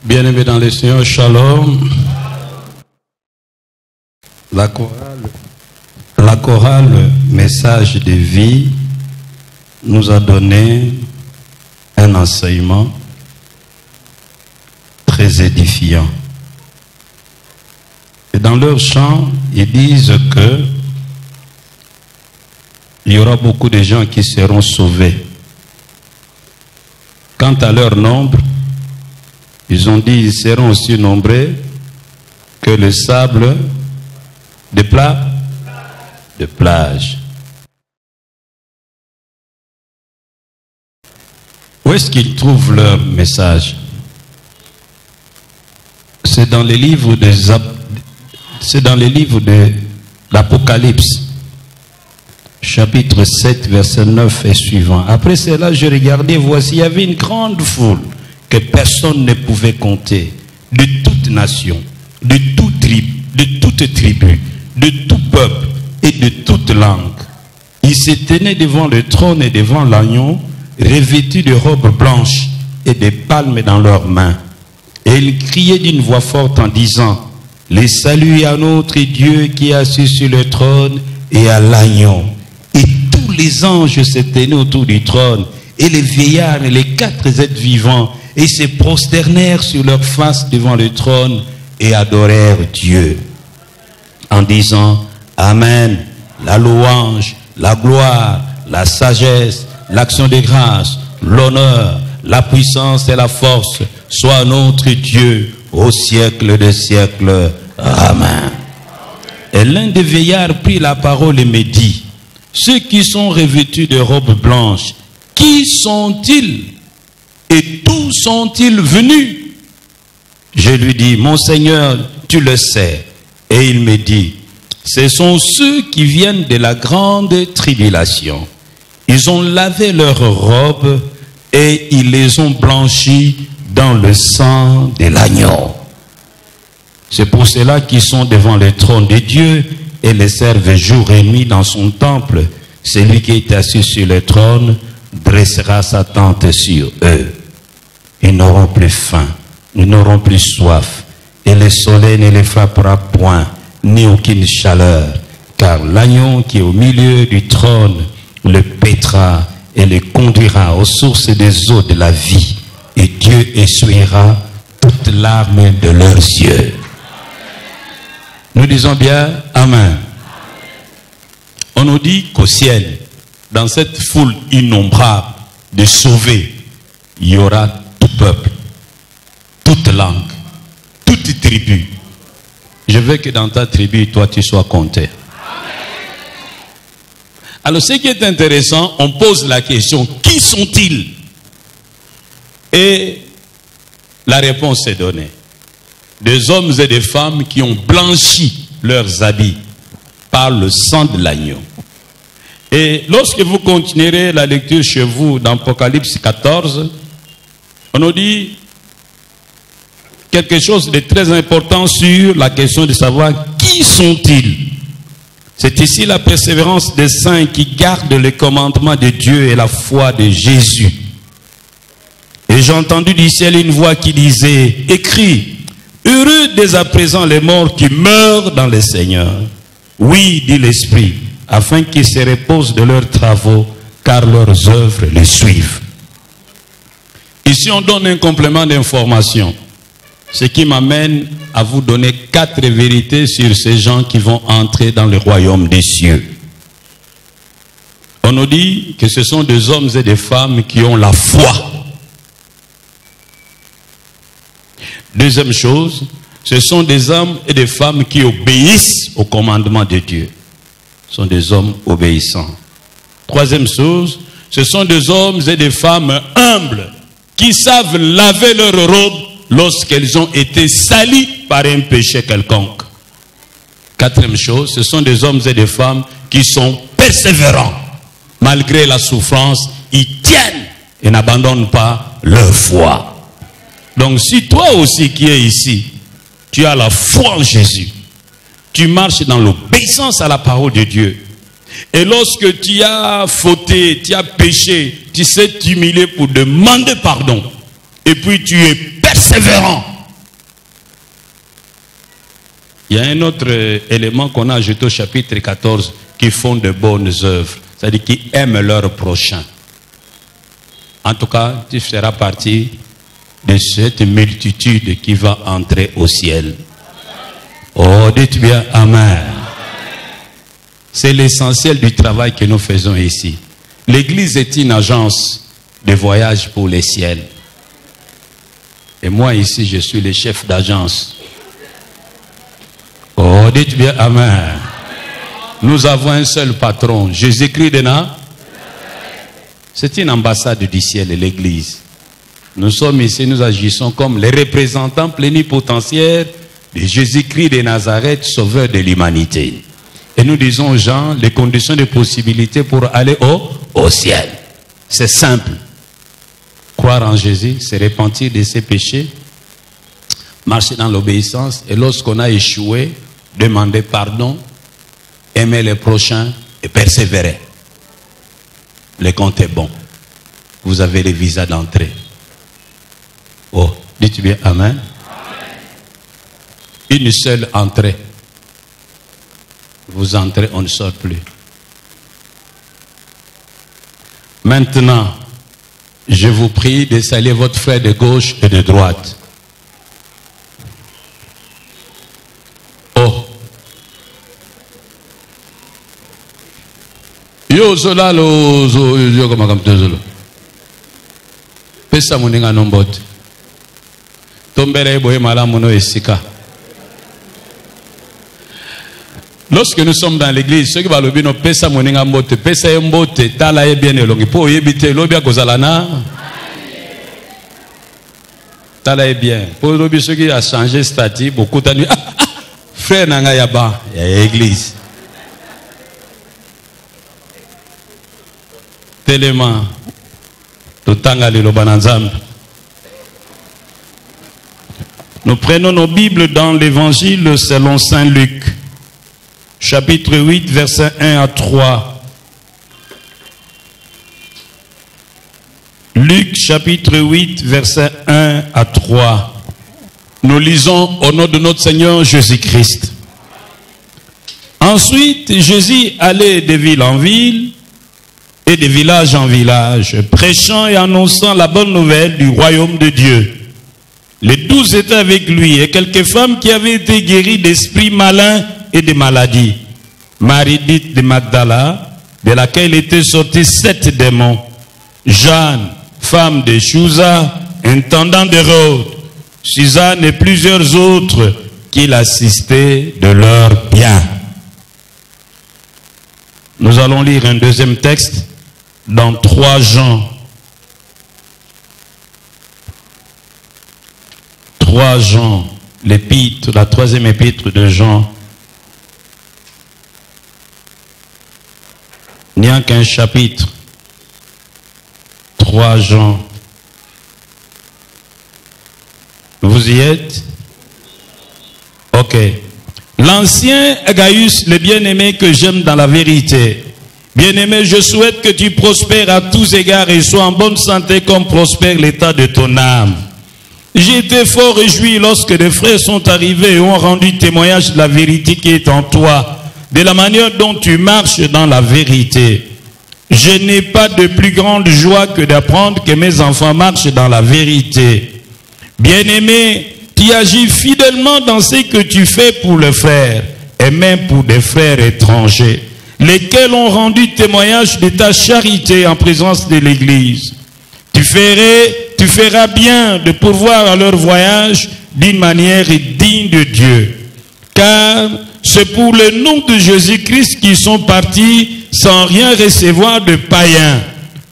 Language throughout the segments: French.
Bien-aimés dans le Seigneur, shalom. La chorale Message de vie nous a donné un enseignement très édifiant. Et dans leur chant, ils disent que il y aura beaucoup de gens qui seront sauvés. Quant à leur nombre, ils ont dit qu'ils seront aussi nombreux que le sable de plage. Où est-ce qu'ils trouvent leur message? C'est dans les livres de l'Apocalypse, chapitre 7, verset 9 et suivant. Après cela, je regardais, voici, il y avait une grande foule que personne ne pouvait compter, de toute nation, de toute tribu, de tout peuple et de toute langue. Ils se tenaient devant le trône et devant l'agneau, revêtus de robes blanches et de palmes dans leurs mains. Et ils criaient d'une voix forte en disant: les saluts à notre Dieu qui est assis sur le trône et à l'agneau. Et tous les anges se tenaient autour du trône, et les vieillards et les 4 êtres vivants, et se prosternèrent sur leur face devant le trône et adorèrent Dieu en disant: Amen, la louange, la gloire, la sagesse, l'action de grâce, l'honneur, la puissance et la force soient à notre Dieu au siècle des siècles. Amen. Et l'un des vieillards prit la parole et me dit: ceux qui sont revêtus de robes blanches, qui sont-ils et d'où sont-ils venus? Je lui dis: mon Seigneur, tu le sais. Et il me dit: ce sont ceux qui viennent de la grande tribulation. Ils ont lavé leurs robes et ils les ont blanchies dans le sang de l'agneau. C'est pour cela qu'ils sont devant le trône de Dieu et les servent jour et nuit dans son temple. Celui qui est assis sur le trône dressera sa tente sur eux. Ils n'auront plus faim, ils n'auront plus soif, et le soleil ne les frappera point, ni aucune chaleur, car l'agneau qui est au milieu du trône le paîtra et le conduira aux sources des eaux de la vie, et Dieu essuiera toutes larmes de leurs yeux. Nous disons bien Amen. On nous dit qu'au ciel, dans cette foule innombrable de sauvés, il y aura tout peuple, toute langue, toute tribu. Je veux que dans ta tribu, toi, tu sois compté. Alors, ce qui est intéressant, on pose la question: qui sont-ils? Et la réponse est donnée. Des hommes et des femmes qui ont blanchi leurs habits par le sang de l'agneau. Et lorsque vous continuerez la lecture chez vous dans Apocalypse 14, on nous dit quelque chose de très important sur la question de savoir qui sont-ils. C'est ici la persévérance des saints qui gardent les commandements de Dieu et la foi de Jésus. Et j'ai entendu du ciel une voix qui disait: écris, heureux dès à présent les morts qui meurent dans le Seigneur. Oui, dit l'Esprit, afin qu'ils se reposent de leurs travaux, car leurs œuvres les suivent. Ici, on donne un complément d'information, ce qui m'amène à vous donner 4 vérités sur ces gens qui vont entrer dans le royaume des cieux. On nous dit que ce sont des hommes et des femmes qui ont la foi. Deuxième chose, ce sont des hommes et des femmes qui obéissent au commandement de Dieu. Ce sont des hommes obéissants. Troisième chose, ce sont des hommes et des femmes humbles qui savent laver leurs robes lorsqu'elles ont été salies par un péché quelconque. Quatrième chose, ce sont des hommes et des femmes qui sont persévérants. Malgré la souffrance, ils tiennent et n'abandonnent pas leur foi. Donc si toi aussi qui es ici, tu as la foi en Jésus, tu marches dans l'obéissance à la parole de Dieu, et lorsque tu as fauté, tu as péché, tu sais t'humilier pour demander pardon, et puis tu es persévérant Il y a un autre élément qu'on a ajouté au chapitre 14, qui font de bonnes œuvres, c'est-à-dire qui aiment leur prochain. En tout cas, tu feras partie de cette multitude qui va entrer au ciel. Oh, dites bien Amen. C'est l'essentiel du travail que nous faisons ici. L'église est une agence de voyage pour les ciels. Et moi ici, je suis le chef d'agence. Oh, dites bien Amen. Nous avons un seul patron, Jésus-Christ de Nazareth. C'est une ambassade du ciel, l'église. Nous sommes ici, nous agissons comme les représentants plénipotentiaires de Jésus-Christ de Nazareth, sauveur de l'humanité. Et nous disons aux gens les conditions de possibilité pour aller au ciel. C'est simple. Croire en Jésus, se repentir de ses péchés, marcher dans l'obéissance, et lorsqu'on a échoué, demander pardon, aimer les prochains et persévérer. Le compte est bon. Vous avez les visas d'entrée. Oh, dites bien Amen. Une seule entrée. Vous entrez, on ne sort plus. Maintenant, je vous prie de saluer votre frère de gauche et de droite. Oh. Yo zola lo yo kama kamtozolo. Pesa muninga nombote. Tombere boye malamu no esika. Lorsque nous sommes dans l'église, ceux qui va lobi no pesa muninga mbote, pesa mbote tala e bien elongi po yebite lobi akozalana. Tala e bien. Pour lobi ceux qui a changé statut, beaucoup tanu frère nanga yaba ya église. Tellement nous prenons nos Bibles dans l'évangile selon Saint Luc, chapitre 8, versets 1 à 3. Luc, chapitre 8, versets 1 à 3. Nous lisons au nom de notre Seigneur Jésus-Christ. Ensuite, Jésus allait de ville en ville et de village en village, prêchant et annonçant la bonne nouvelle du royaume de Dieu. Les 12 étaient avec lui et quelques femmes qui avaient été guéries d'esprits malins et de maladies. Marie dite de Magdala, de laquelle étaient sortis 7 démons. Jeanne, femme de Chouza, intendant d'Hérode. Suzanne et plusieurs autres qui l'assistaient de leurs biens. Nous allons lire un deuxième texte dans 3 Jean. 3 Jean, l'épître, la 3e épître de Jean. Il n'y a qu'un chapitre. 3 Jean. Vous y êtes? Ok. L'ancien Gaius, le bien-aimé que j'aime dans la vérité. Bien-aimé, je souhaite que tu prospères à tous égards et sois en bonne santé comme prospère l'état de ton âme. J'ai été fort réjoui lorsque des frères sont arrivés et ont rendu témoignage de la vérité qui est en toi, de la manière dont tu marches dans la vérité. Je n'ai pas de plus grande joie que d'apprendre que mes enfants marchent dans la vérité. Bien-aimé, tu agis fidèlement dans ce que tu fais pour le frère, et même pour des frères étrangers, lesquels ont rendu témoignage de ta charité en présence de l'Église. Tu feras bien de pourvoir à leur voyage d'une manière digne de Dieu. Car c'est pour le nom de Jésus-Christ qu'ils sont partis sans rien recevoir de païens.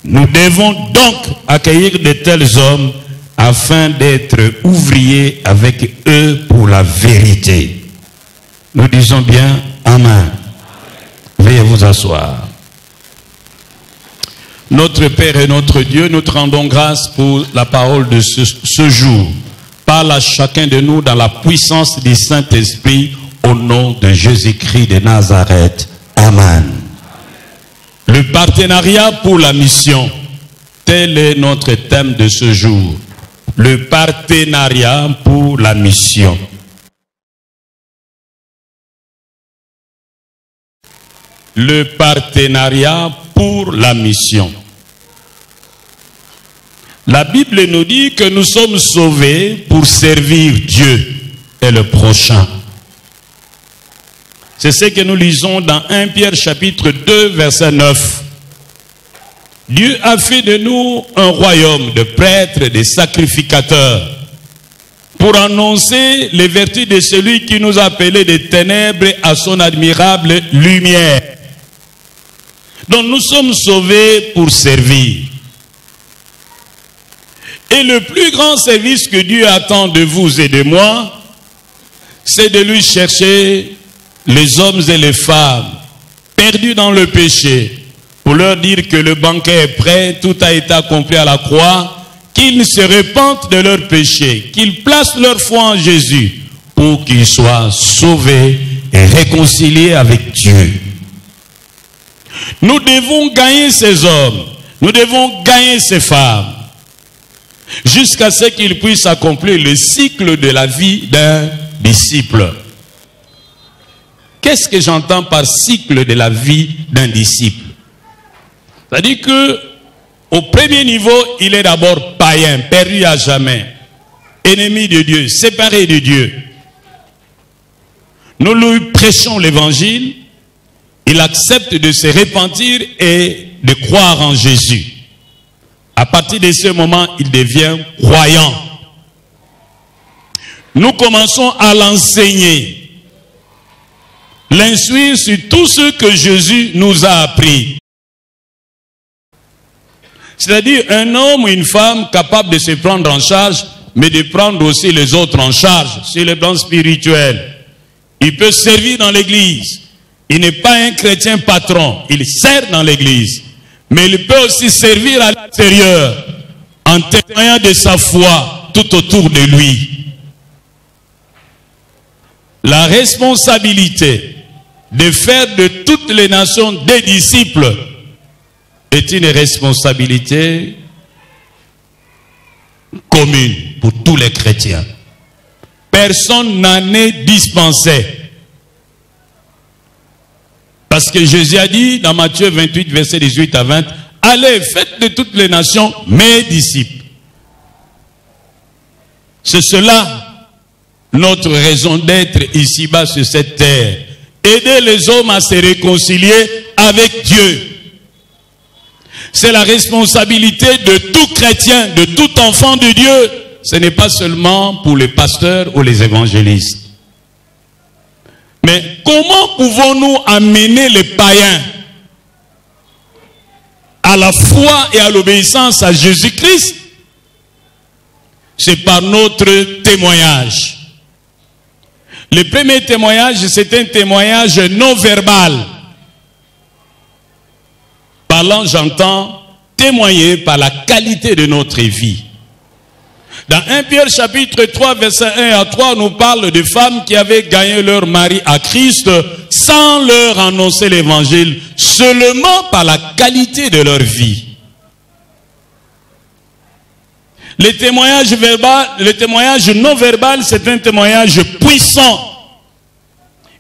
Nous devons donc accueillir de tels hommes afin d'être ouvriers avec eux pour la vérité. Nous disons bien Amen. Veuillez vous asseoir. Notre Père et notre Dieu, nous te rendons grâce pour la parole de ce jour. Parle à chacun de nous dans la puissance du Saint-Esprit au nom de Jésus-Christ de Nazareth. Amen. Le partenariat pour la mission. Tel est notre thème de ce jour. Le partenariat pour la mission. le partenariat pour la mission. La Bible nous dit que nous sommes sauvés pour servir Dieu et le prochain. C'est ce que nous lisons dans 1 Pierre chapitre 2 verset 9. Dieu a fait de nous un royaume de prêtres, de sacrificateurs, pour annoncer les vertus de celui qui nous a appelés des ténèbres à son admirable lumière. Donc nous sommes sauvés pour servir. Et le plus grand service que Dieu attend de vous et de moi, c'est de lui chercher les hommes et les femmes perdus dans le péché, pour leur dire que le banquet est prêt, tout a été accompli à la croix, qu'ils se repentent de leurs péchés, qu'ils placent leur foi en Jésus pour qu'ils soient sauvés et réconciliés avec Dieu. Nous devons gagner ces hommes, nous devons gagner ces femmes, jusqu'à ce qu'ils puissent accomplir le cycle de la vie d'un disciple. Qu'est-ce que j'entends par cycle de la vie d'un disciple? C'est-à-dire que au premier niveau, il est d'abord païen, perdu à jamais, ennemi de Dieu, séparé de Dieu. Nous lui prêchons l'évangile, il accepte de se repentir et de croire en Jésus. À partir de ce moment, il devient croyant. Nous commençons à l'enseigner, l'instruire sur tout ce que Jésus nous a appris. C'est-à-dire un homme ou une femme capable de se prendre en charge, mais de prendre aussi les autres en charge sur le plan spirituel. Il peut servir dans l'église. Il n'est pas un chrétien patron. Il sert dans l'église. Mais il peut aussi servir à l'extérieur en témoignant de sa foi tout autour de lui. La responsabilité de faire de toutes les nations des disciples est une responsabilité commune pour tous les chrétiens. Personne n'en est dispensé. Parce que Jésus a dit dans Matthieu 28, verset 18 à 20, « Allez, faites de toutes les nations mes disciples. » C'est cela notre raison d'être ici-bas sur cette terre. Aider les hommes à se réconcilier avec Dieu. C'est la responsabilité de tout chrétien, de tout enfant de Dieu. Ce n'est pas seulement pour les pasteurs ou les évangélistes. Mais comment pouvons-nous amener les païens à la foi et à l'obéissance à Jésus-Christ? C'est par notre témoignage. Le premier témoignage, c'est un témoignage non verbal. Parlant, j'entends témoigner par la qualité de notre vie. Dans 1 Pierre chapitre 3, verset 1 à 3, on nous parle de femmes qui avaient gagné leur mari à Christ sans leur annoncer l'évangile, seulement par la qualité de leur vie. Le témoignage non verbal, c'est un témoignage puissant.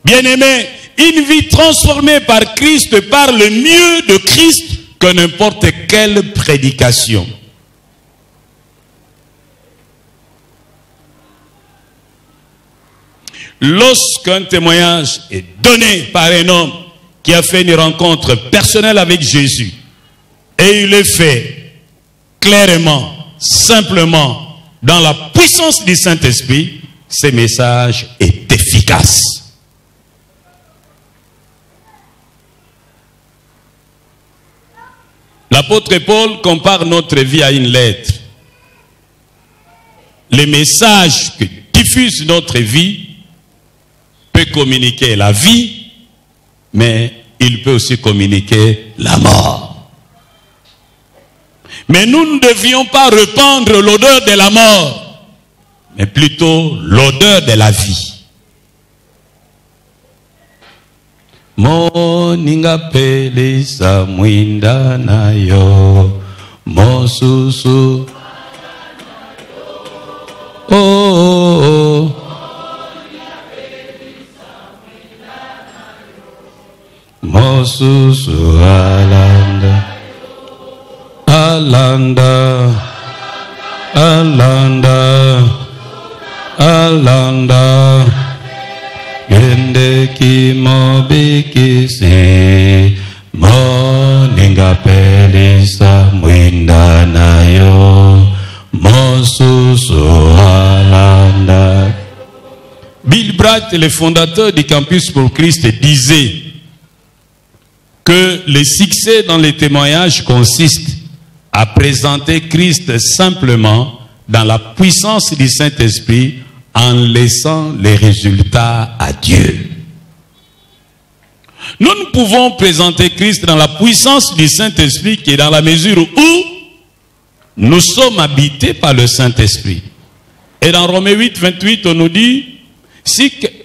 Bien-aimé, une vie transformée par Christ parle mieux de Christ que n'importe quelle prédication. Lorsqu'un témoignage est donné par un homme qui a fait une rencontre personnelle avec Jésus, et il le fait clairement, simplement, dans la puissance du Saint-Esprit, ce message est efficace. L'apôtre Paul compare notre vie à une lettre. Le message que diffuse notre vie peut communiquer la vie, mais il peut aussi communiquer la mort. Mais nous ne devions pas répandre l'odeur de la mort, mais plutôt l'odeur de la vie. Moninga pelisa mwinda nayo mosusu oh Mosusu alanda. Alanda. Alanda. Alanda. Gende ki mobiki se. Moninga pelisa mwinda nayo. Mosusu alanda. Bill Bright, le fondateur du Campus pour Christ, disait que le succès dans les témoignages consiste à présenter Christ simplement dans la puissance du Saint-Esprit en laissant les résultats à Dieu. Nous ne pouvons présenter Christ dans la puissance du Saint-Esprit qui est dans la mesure où nous sommes habités par le Saint-Esprit. Et dans Romains 8, 28, on nous dit,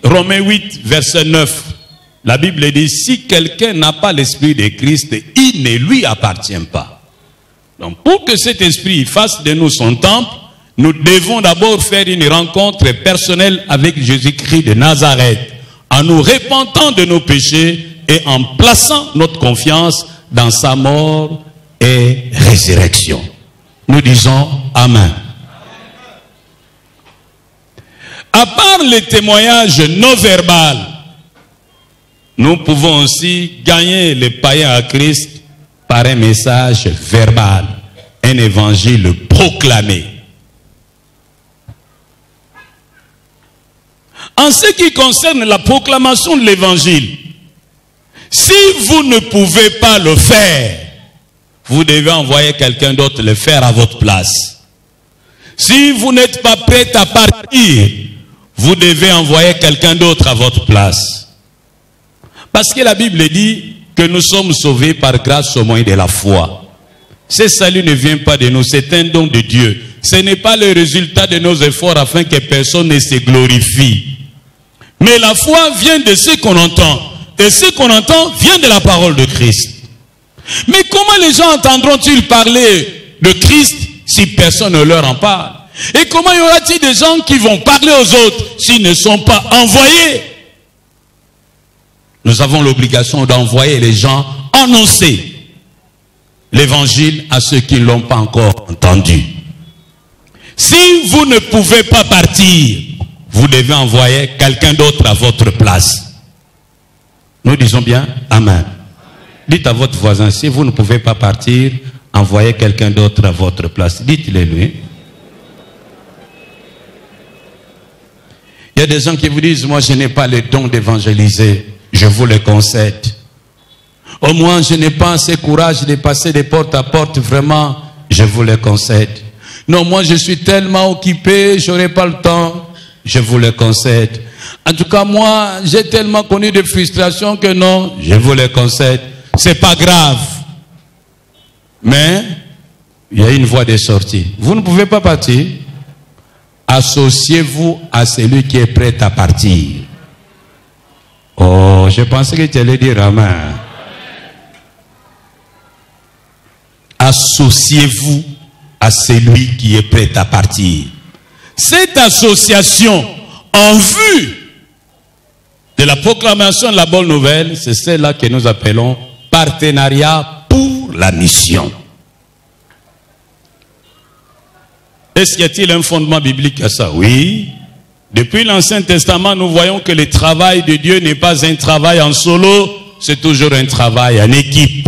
Romains 8, verset 9, la Bible dit, si quelqu'un n'a pas l'Esprit de Christ, il ne lui appartient pas. Donc pour que cet Esprit fasse de nous son temple, nous devons d'abord faire une rencontre personnelle avec Jésus-Christ de Nazareth, en nous repentant de nos péchés et en plaçant notre confiance dans sa mort et résurrection. Nous disons Amen. À part les témoignages non verbaux, nous pouvons aussi gagner les païens à Christ par un message verbal, un évangile proclamé. En ce qui concerne la proclamation de l'évangile, si vous ne pouvez pas le faire, vous devez envoyer quelqu'un d'autre le faire à votre place. Si vous n'êtes pas prêt à partir, vous devez envoyer quelqu'un d'autre à votre place. Parce que la Bible dit que nous sommes sauvés par grâce au moyen de la foi. Ce salut ne vient pas de nous, c'est un don de Dieu. Ce n'est pas le résultat de nos efforts afin que personne ne se glorifie. Mais la foi vient de ce qu'on entend. Et ce qu'on entend vient de la parole de Christ. Mais comment les gens entendront-ils parler de Christ si personne ne leur en parle? Et comment y aura-t-il des gens qui vont parler aux autres s'ils ne sont pas envoyés? Nous avons l'obligation d'envoyer les gens annoncer l'évangile à ceux qui ne l'ont pas encore entendu. Si vous ne pouvez pas partir, vous devez envoyer quelqu'un d'autre à votre place. Nous disons bien Amen. Dites à votre voisin, si vous ne pouvez pas partir, envoyez quelqu'un d'autre à votre place. Dites-le lui. Il y a des gens qui vous disent, moi je n'ai pas le don d'évangéliser. Je vous le concède. Au moins je n'ai pas assez courage de passer de porte à porte. Vraiment, je vous le concède. Non, moi je suis tellement occupé, je n'aurai pas le temps. Je vous le concède. En tout cas, moi, j'ai tellement connu de frustration que non, je vous le concède. C'est pas grave. Mais, il y a une voie de sortie. Vous ne pouvez pas partir. Associez-vous à celui qui est prêt à partir. Oh, je pensais que tu allais dire Amen. Associez-vous à celui qui est prêt à partir. Cette association en vue de la proclamation de la bonne nouvelle, c'est celle-là que nous appelons partenariat pour la mission. Est-ce qu'il y a-t-il un fondement biblique à ça? Oui. Depuis l'Ancien Testament, nous voyons que le travail de Dieu n'est pas un travail en solo, c'est toujours un travail en équipe.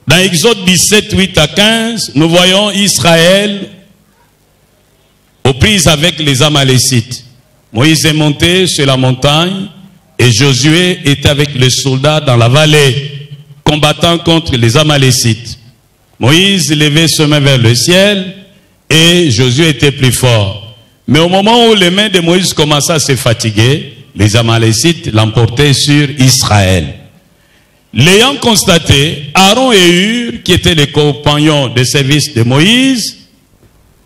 Dans Exode 17, 8 à 15, nous voyons Israël aux prises avec les Amalécites. Moïse est monté sur la montagne et Josué était avec les soldats dans la vallée, combattant contre les Amalécites. Moïse levait ses mains vers le ciel et Josué était plus fort. Mais au moment où les mains de Moïse commençaient à se fatiguer, les Amalécites l'emportaient sur Israël. L'ayant constaté, Aaron et Hur, qui étaient les compagnons de service de Moïse,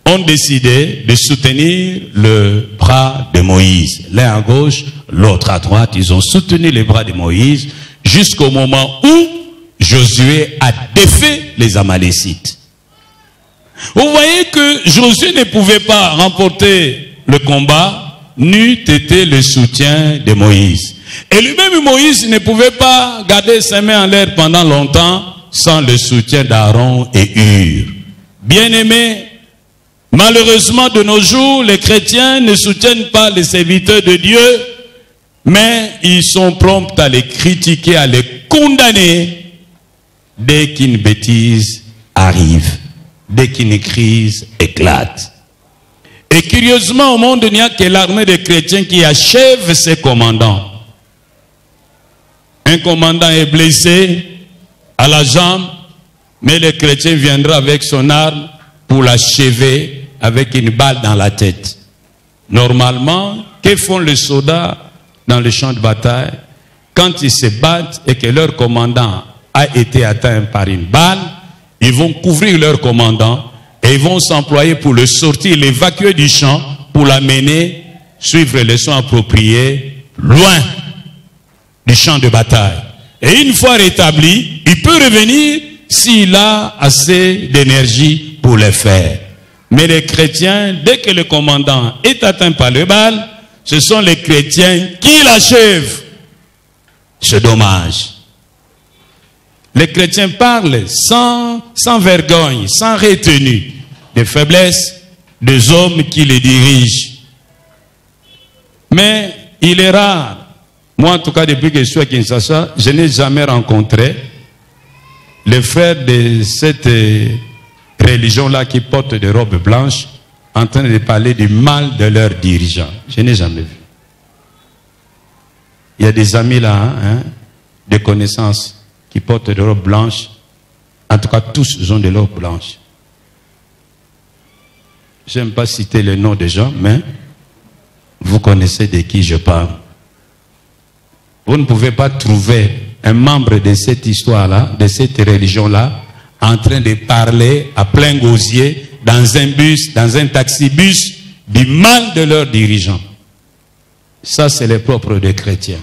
ont décidé de soutenir le bras de Moïse. L'un à gauche, l'autre à droite. Ils ont soutenu les bras de Moïse jusqu'au moment où Josué a défait les Amalécites. Vous voyez que Josué ne pouvait pas remporter le combat, n'eût été le soutien de Moïse. Et lui-même Moïse ne pouvait pas garder ses mains en l'air pendant longtemps sans le soutien d'Aaron et Hur. Bien-aimés, malheureusement de nos jours, les chrétiens ne soutiennent pas les serviteurs de Dieu, mais ils sont prompts à les critiquer, à les condamner dès qu'une bêtise arrive, dès qu'une crise éclate. Et curieusement, au monde, il n'y a que l'armée des chrétiens qui achève ses commandants. Un commandant est blessé à la jambe, mais le chrétien viendra avec son arme pour l'achever avec une balle dans la tête. Normalement, que font les soldats dans le champ de bataille? Quand ils se battent et que leur commandant a été atteint par une balle, ils vont couvrir leur commandant et ils vont s'employer pour le sortir, l'évacuer du champ, pour l'amener, suivre les soins appropriés, loin du champ de bataille. Et une fois rétabli, il peut revenir s'il a assez d'énergie pour le faire. Mais les chrétiens, dès que le commandant est atteint par le bal, ce sont les chrétiens qui l'achèvent. C'est dommage. Les chrétiens parlent sans vergogne, sans retenue, des faiblesses des hommes qui les dirigent. Mais il est rare. Moi, en tout cas, depuis que je suis à Kinshasa, je n'ai jamais rencontré les frères de cette religion-là qui portent des robes blanches en train de parler du mal de leurs dirigeants. Je n'ai jamais vu. Il y a des amis là, des connaissances qui portent des robes blanches. En tout cas, tous ont des robes blanches. Je n'aime pas citer le nom des gens, mais vous connaissez de qui je parle. Vous ne pouvez pas trouver un membre de cette histoire-là, de cette religion-là, en train de parler à plein gosier dans un bus, dans un taxi-bus, du mal de leurs dirigeants. Ça, c'est le propre des chrétiens.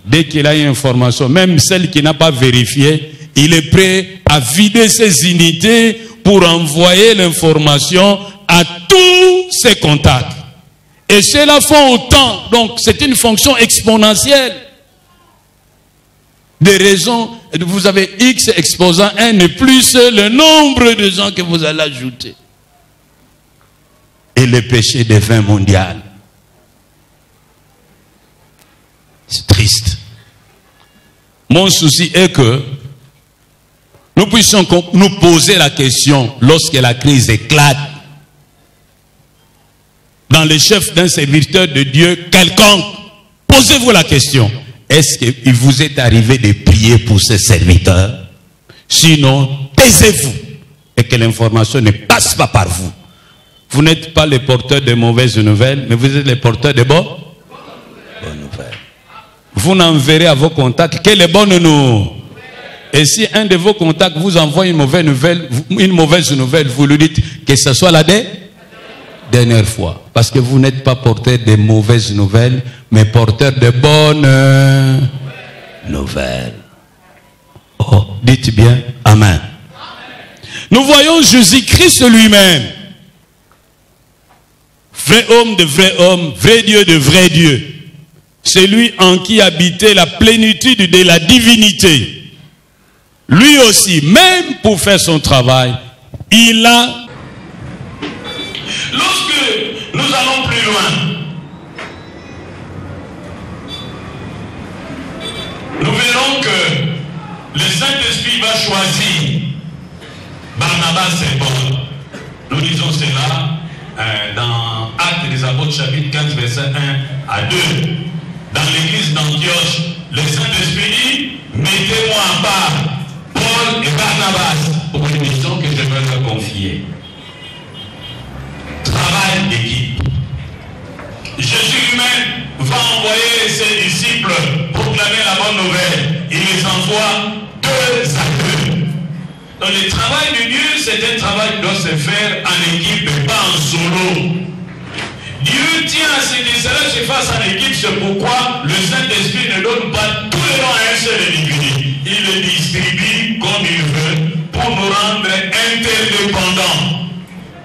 Dès qu'il a une information, même celle qui n'a pas vérifié, il est prêt à vider ses unités pour envoyer l'information à tous ses contacts. Et cela font autant. Donc, c'est une fonction exponentielle. Des raisons, vous avez X exposant 1 et plus le nombre de gens que vous allez ajouter. Et le péché devient mondial. C'est triste. Mon souci est que nous puissions nous poser la question lorsque la crise éclate. Dans le chef d'un serviteur de Dieu quelconque, posez-vous la question. Est-ce qu'il vous est arrivé de prier pour ce serviteur? Sinon, taisez-vous et que l'information ne passe pas par vous. Vous n'êtes pas les porteurs de mauvaises nouvelles, mais vous êtes les porteurs de bonnes nouvelles. Vous n'enverrez à vos contacts que les bonnes nouvelles. Et si un de vos contacts vous envoie une mauvaise nouvelle, vous lui dites que ce soit la dernière fois. Parce que vous n'êtes pas porteur de mauvaises nouvelles, mais porteur de bonnes nouvelles. Oh, dites bien Amen. Nous voyons Jésus-Christ lui-même. Vrai homme de vrai homme, vrai Dieu de vrai Dieu. Celui en qui habitait la plénitude de la divinité. Lui aussi, même pour faire son travail, il a... Lorsque nous allons plus loin, nous verrons que le Saint-Esprit va choisir Barnabas et Paul. Nous disons cela dans Actes des Apôtres chapitre 15 verset 1 à 2. Dans l'église d'Antioche, le Saint-Esprit dit, mettez-moi à part Paul et Barnabas pour une mission que je veux leur confier. Travail d'équipe. Jésus lui-même va envoyer ses disciples proclamer la bonne nouvelle. Il les envoie 2 à 2. Donc le travail de Dieu, c'est un travail qui doit se faire en équipe et pas en solo. Dieu tient à ce que cela se fasse en équipe, c'est pourquoi le Saint-Esprit ne donne pas tous les dons à un seul individu. Il le distribue comme il veut pour nous rendre interdépendants.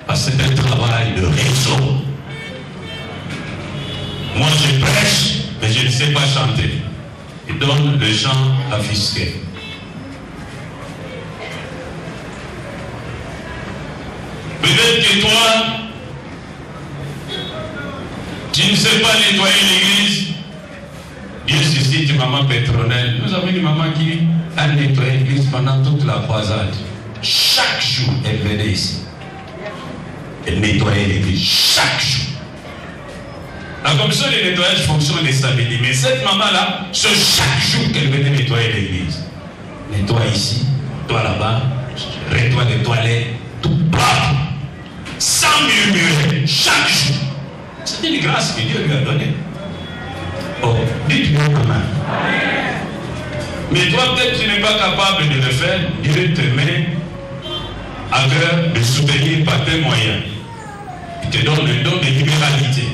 Parce que c'est un travail de réseau. Moi je prêche, mais je ne sais pas chanter. Il donne le chant affisqué. Peut-être que toi, tu ne sais pas nettoyer l'église. Dieu suscite une maman pétronnelle. Nous avons une maman qui a nettoyé l'église pendant toute la croisade. Chaque jour, elle venait ici. Elle nettoyait l'église. Chaque jour. La commission de nettoyage fonctionne les samedis. Mais cette maman-là, c'est chaque jour qu'elle venait nettoyer l'église. Nettoie ici, nettoie là-bas, nettoie les toilettes, tout propre. Sans murmurer, chaque jour. C'est une grâce que Dieu lui a donnée. Oh, dites-moi maman. Mais toi, peut-être tu n'es pas capable de le faire. Dieu te met à cœur de soutenir par tes moyens. Il te donne le don de libéralité.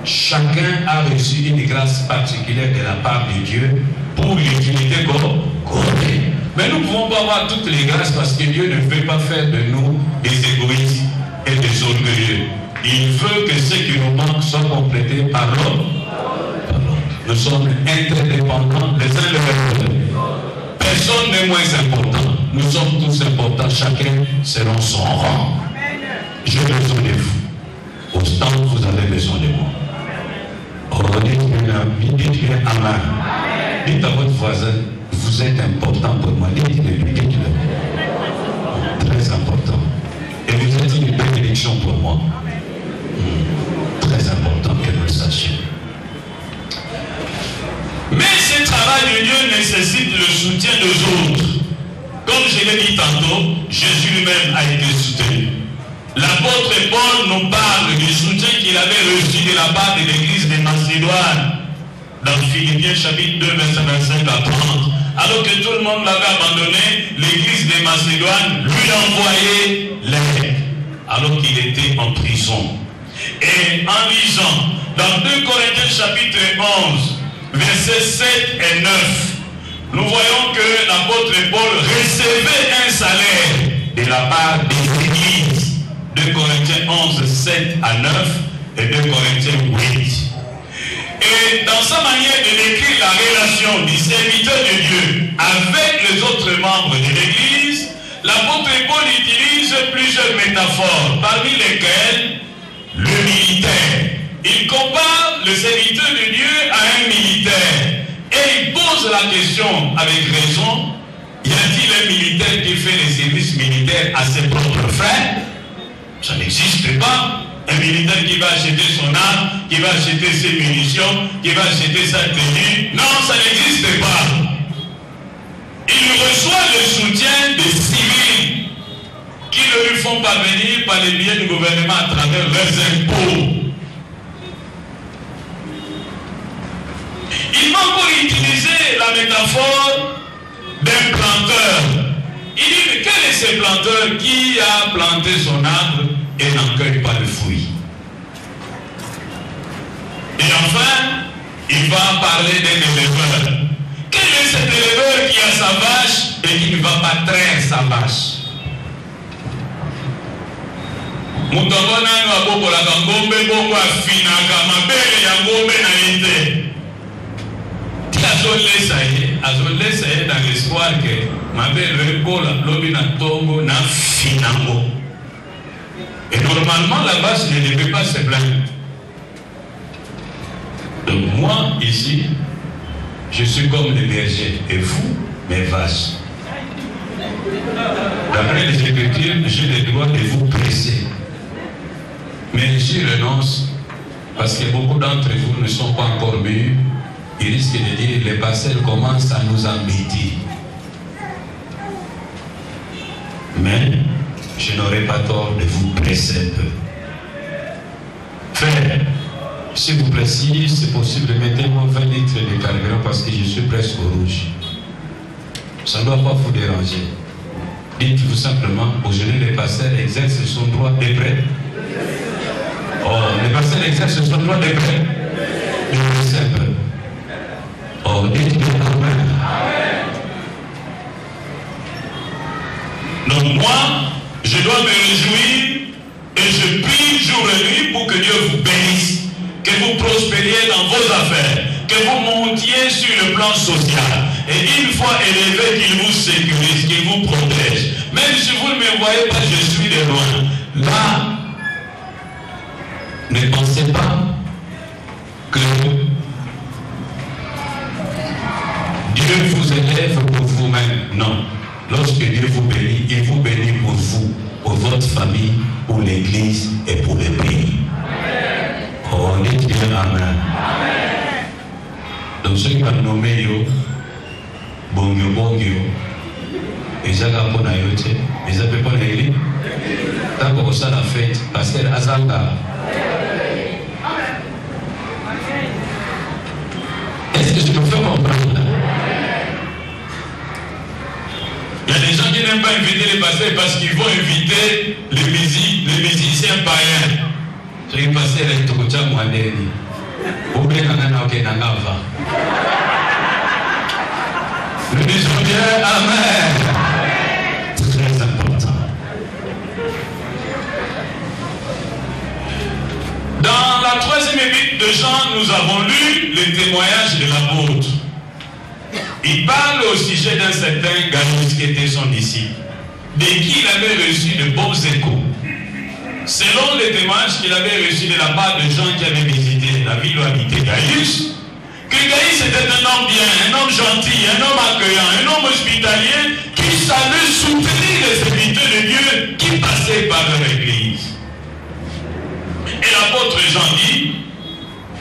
Chacun a reçu une grâce particulière de la part de Dieu pour l'utilité correcte. Mais nous ne pouvons pas avoir toutes les grâces parce que Dieu ne veut pas faire de nous des égoïstes et des orgueilleux. Il veut que ce qui nous manque soit complété par l'autre. Nous sommes interdépendants les uns les autres. Personne n'est moins important. Nous sommes tous importants, chacun selon son rang. J'ai besoin de vous. Autant vous avez besoin de moi. Oh, dites-le Amen. Dites à votre voisin, vous êtes important pour moi. Dites-le, dites-le. Très important. Et vous êtes une bénédiction pour moi. Très important que nous le sachions. Mais ce travail de Dieu nécessite le soutien des autres. Comme je l'ai dit tantôt, Jésus lui-même a été soutenu. L'apôtre Paul nous parle du soutien qu'il avait reçu de la part de l'église de Macédoine. Dans Philippiens chapitre 2, verset 25 à 30. Alors que tout le monde l'avait abandonné, l'église de Macédoine lui a envoyé l'aide. Alors qu'il était en prison. Et en lisant dans 2 Corinthiens chapitre 11, versets 7 et 9, nous voyons que l'apôtre Paul recevait un salaire de la part des églises. 2 Corinthiens 11, 7 à 9 et 2 Corinthiens 8. Et dans sa manière de décrire la relation du serviteur de Dieu avec les autres membres de l'église, l'apôtre Paul utilise plusieurs métaphores, parmi lesquelles le militaire. Il compare le serviteur de Dieu à un militaire. Et il pose la question avec raison, y a-t-il un militaire qui fait les services militaires à ses propres frères? Ça n'existe pas. Un militaire qui va acheter son arme, qui va acheter ses munitions, qui va acheter sa tenue. Non, ça n'existe pas. Il reçoit le soutien des civils qui le lui font parvenir par les biais du gouvernement à travers leurs impôts. Il va encore utiliser la métaphore d'un planteur. Il dit, mais quel est ce planteur qui a planté son arbre et n'en cueille pas de fruits? Et enfin, il va parler d'un éleveur. Quel est cet éleveur qui a sa vache et qui ne va pas traire sa vache? Mutongona waboko la ngombe bongo afina kama bele ya ngombe na yete. Azolesa dans l'espoir que ma belle bola lobina tongo na finango. Et normalement la vache ne devait pas se plaindre. Donc moi ici, je suis comme le berger et vous, mes vaches. D'après les Écritures, j'ai le droit de vous presser. Mais j'y renonce parce que beaucoup d'entre vous ne sont pas encore mûrs. Il risque de dire les parcelles commencent à nous embêter. Mais je n'aurai pas tort de vous presser un peu. Frère, s'il vous plaît, si c'est possible, mettez-moi 20 litres de carburant parce que je suis presque au rouge. Ça ne doit pas vous déranger. Dites-vous simplement, aujourd'hui les pasteurs exercent son droit de prêt. Oh, les pasteurs exercent son droit de prêt. C'est simple. Oh, dites-le Amen. Donc moi, je dois me réjouir et je prie jour et nuit pour que Dieu vous bénisse, que vous prospériez dans vos affaires, que vous montiez sur le plan social. Et une fois élevé, qu'il vous sécurise, qu'il vous protège. Même si vous ne me voyez pas, je suis de loin. Là, ne pensez pas que Dieu vous élève pour vous-même. Non. Lorsque Dieu vous bénit, il vous bénit pour vous, pour votre famille, pour l'église et pour le pays. Oh, on dit bien Amen. Donc ceux qui ont nommé yo, Bongyo Bongyo, ils ont appris à yote, ils ont pas l'église. Tant qu'on ça la fête, pasteur Azanga. Est-ce que je me fais comprendre? Il y a des gens qui n'aiment pas inviter les pasteurs parce qu'ils vont inviter les musiciens païens. Je vais passer avec Tokocha Mouadeni. Nous disons bien Amen. Très important. Dans la 3e épître de Jean, nous avons lu les témoignages de l'apôtre. Il parle au sujet d'un certain Gaius qui était son disciple, de qui il avait reçu de bons échos. Selon les témoignages qu'il avait reçus de la part de gens qui avaient visité la ville où habitait Gaius, que Gaius était un homme bien, un homme gentil, un homme accueillant, un homme hospitalier qui savait soutenir les serviteurs de Dieu qui passaient par leur église. Et l'apôtre Jean dit,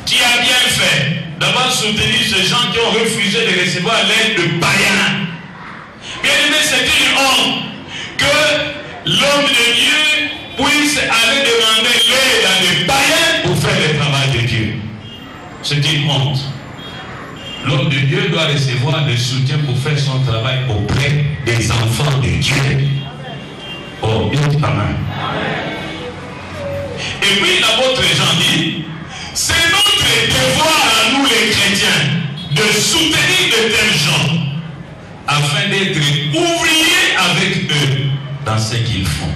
tu as bien fait d'avoir soutenu ces gens qui ont refusé de recevoir l'aide de païens. Bien aimé, c'est une honte que l'homme de Dieu puisse aller demander l'aide à des païens pour faire le travail de Dieu. C'est une honte. L'homme de Dieu doit recevoir le soutien pour faire son travail auprès des enfants de Dieu. Oh, bien Amen. Et puis l'apôtre Jean dit, c'est notre devoir à nous les chrétiens de soutenir de tels gens afin d'être ouvriers avec eux dans ce qu'ils font.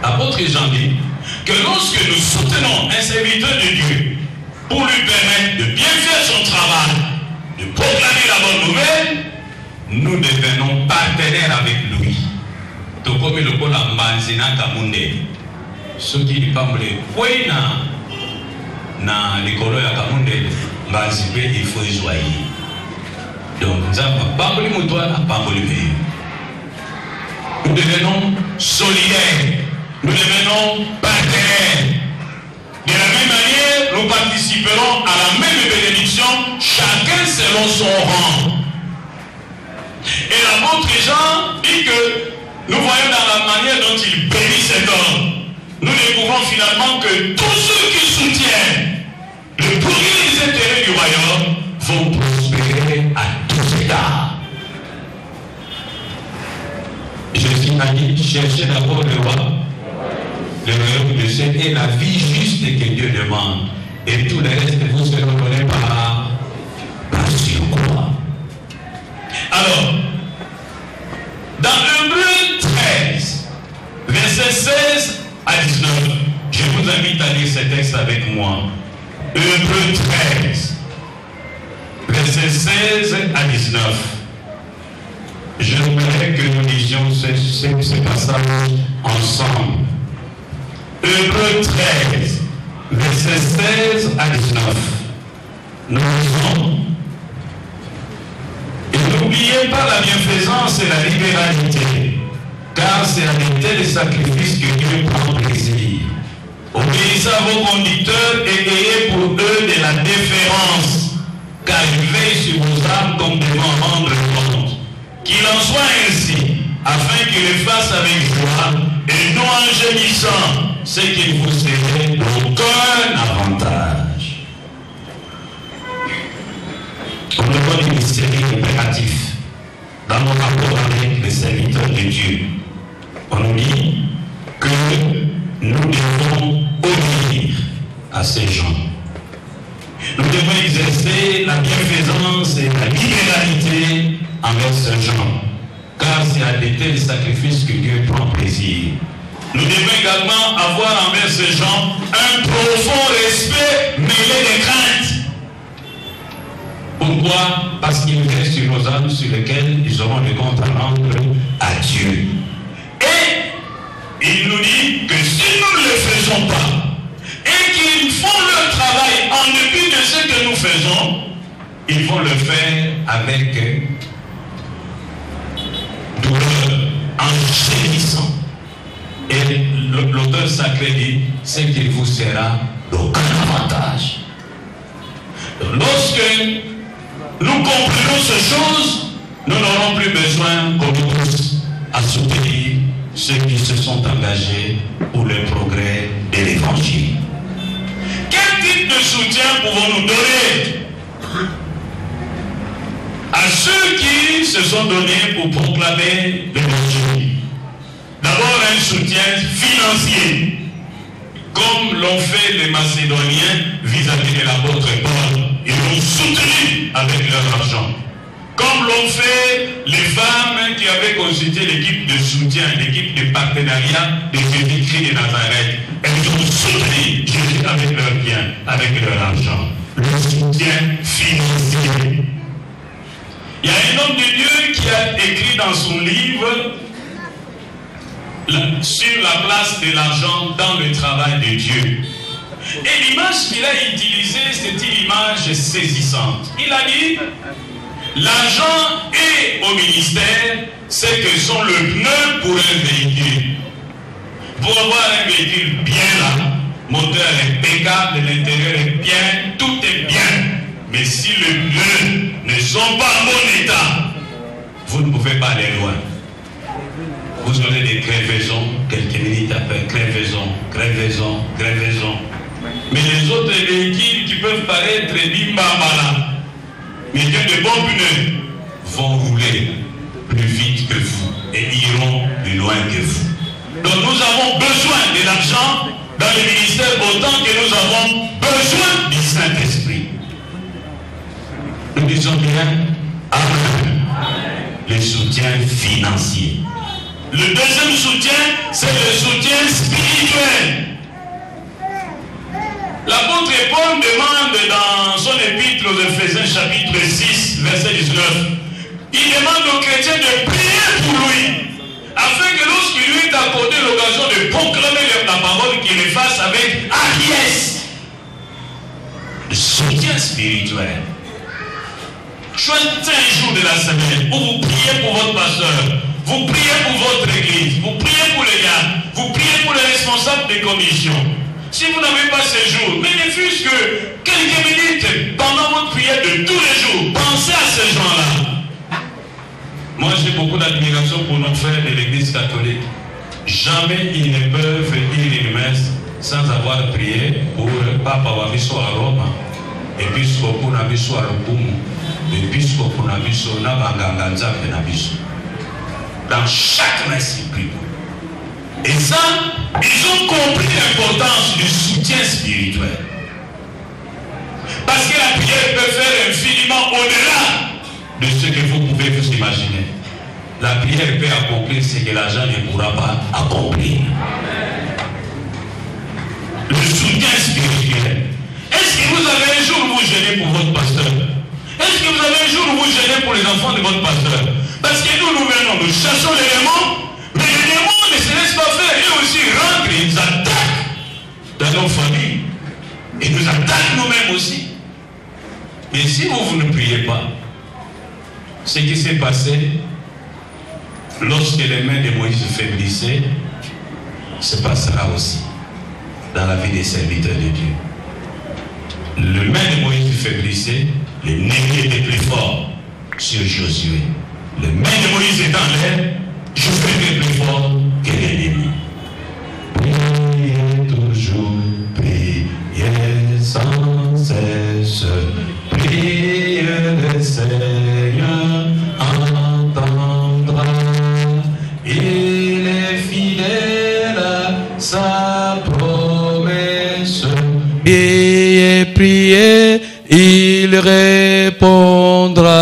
L'apôtre Jean dit que lorsque nous soutenons un serviteur de Dieu pour lui permettre de bien faire son travail, de proclamer la bonne nouvelle, nous devenons partenaires avec lui. Tout comme le pôle à Manzina Kamunde. Ceux qui ne parlent pas na l'école ya Kamunde, il faut y joyer. Donc, nous devenons solidaires, nous devenons partenaires. De la même manière, nous participerons à la même bénédiction, chacun selon son rang. Et l'apôtre Jean dit que nous voyons dans la manière dont il bénit cet homme, nous découvrons finalement que tous ceux qui soutiennent le progrès des intérêts du royaume vont prospérer à tous égards. Jésus a dit, cherchez d'abord le royaume de Dieu et la vie juste que Dieu demande. Et tout le reste, vous serez donnés par surcroît. Alors, dans Hébreux 13, versets 16 à 19, je vous invite à lire ce texte avec moi. Hébreux 13, versets 16 à 19. J'aimerais que nous lisions ce passage ensemble. Hébreux 13, versets 16 à 19. Nous lisons. Et n'oubliez pas la bienfaisance et la libéralité, car c'est à de tels sacrifices que Dieu prend plaisir. Obéissez à vos conducteurs et ayez pour eux de la déférence, car ils veillent sur vos âmes comme devant rendre compte. Qu'il en soit ainsi, afin qu'ils le fassent avec joie et non en gémissant, ce qu'il vous serait d'aucun avantage. On nous donne une série d'impératifs dans nos rapports avec les serviteurs de Dieu. On nous dit que nous devons obéir à ces gens. Nous devons exercer la bienfaisance et la libéralité envers ces gens, car c'est à de tels sacrifices que Dieu prend plaisir. Nous devons également avoir envers ces gens un profond respect mêlé de crainte. Pourquoi? Parce qu'il reste sur nos âmes sur lesquelles ils auront des comptes à rendre à Dieu. Et il nous dit que si nous ne le faisons pas, et qu'ils font leur travail en dépit de ce que nous faisons, ils vont le faire avec douleur, en gémissant. Et l'auteur sacré dit, c'est qu'il vous sera d'aucun avantage. Lorsque nous comprenons ces choses, nous n'aurons plus besoin, comme tous, à soutenir ceux qui se sont engagés pour le progrès de l'évangile. Quel type de soutien pouvons-nous donner à ceux qui se sont donnés pour proclamer l'évangile? D'abord un soutien financier, comme l'ont fait les Macédoniens vis-à-vis de l'apôtre Paul. Ils l'ont soutenu avec leur argent. Comme l'ont fait les femmes qui avaient consulté l'équipe de soutien, l'équipe de partenariat de Jésus-Christ de Nazareth. Elles ont soutenu Jésus avec leurs biens, avec leur argent. Le soutien financier. Il y a un homme de Dieu qui a écrit dans son livre sur la place de l'argent dans le travail de Dieu. Et l'image qu'il a utilisée, c'est une image saisissante. Il a dit, l'argent est au ministère, c'est que sont le pneu pour un véhicule. Pour avoir un véhicule bien là, moteur impeccable, l'intérieur est bien, tout est bien. Mais si les pneus ne sont pas en bon état, vous ne pouvez pas aller loin. Vous aurez des crevaisons, quelques minutes après, crevaison. Mais les autres véhicules qui peuvent paraître bimbamala, mais qui ont de bons pneus, vont rouler plus vite que vous et iront plus loin que vous. Donc nous avons besoin de l'argent dans le ministère autant que nous avons besoin du Saint-Esprit. Nous disons bien Amen. Le soutien financier. Le deuxième soutien, c'est le soutien spirituel. L'apôtre Paul demande dans son épître aux Éphésiens chapitre 6, verset 19, il demande aux chrétiens de prier pour lui, afin que lorsqu'il lui est accordé l'occasion de proclamer la parole, qu'il le fasse avec hardiesse. Le soutien spirituel. Choisissez un jour de la semaine où vous priez pour votre pasteur, vous priez pour votre église, vous priez pour les gars, vous priez pour les responsables des commissions. Si vous n'avez pas ces jours, mais ne fût-ce que quelques minutes pendant votre prière de tous les jours, pensez à ces gens-là. Moi, j'ai beaucoup d'admiration pour nos frères de l'église catholique. Jamais ils ne peuvent ir une messe sans avoir prié pour Papa Wabiso à Rome, Épiscopo Nabiso à Lokumu, Épiscopo Nabiso Nabanganganza Nabiso. Dans chaque messe, ils prient. Et ça, ils ont compris l'importance du soutien spirituel. Parce que la prière peut faire infiniment au-delà de ce que vous pouvez vous imaginer. La prière peut accomplir ce que l'argent ne pourra pas accomplir. Le soutien spirituel. Est-ce que vous avez un jour où vous gênez pour votre pasteur? Est-ce que vous avez un jour où vous gênez pour les enfants de votre pasteur? Parce que nous venons, nous chassons les démons, mais les démons ne se laissent pas faire. Eux aussi rentrent, ils attaquent dans nos familles. Ils nous attaquent nous-mêmes aussi. Mais si vous ne priez pas, ce qui s'est passé lorsque les mains de Moïse se faiblissaient, se passera aussi dans la vie des serviteurs de Dieu. Les mains de Moïse se faiblissaient, l'ennemi était plus fort sur Josué. Les mains de Moïse étant en l'air, Josué était plus fort que l'ennemi. Priez toujours, priez sans cesse, priez le Seigneur entendra. Il est fidèle à sa promesse. Priez, priez, il répondra.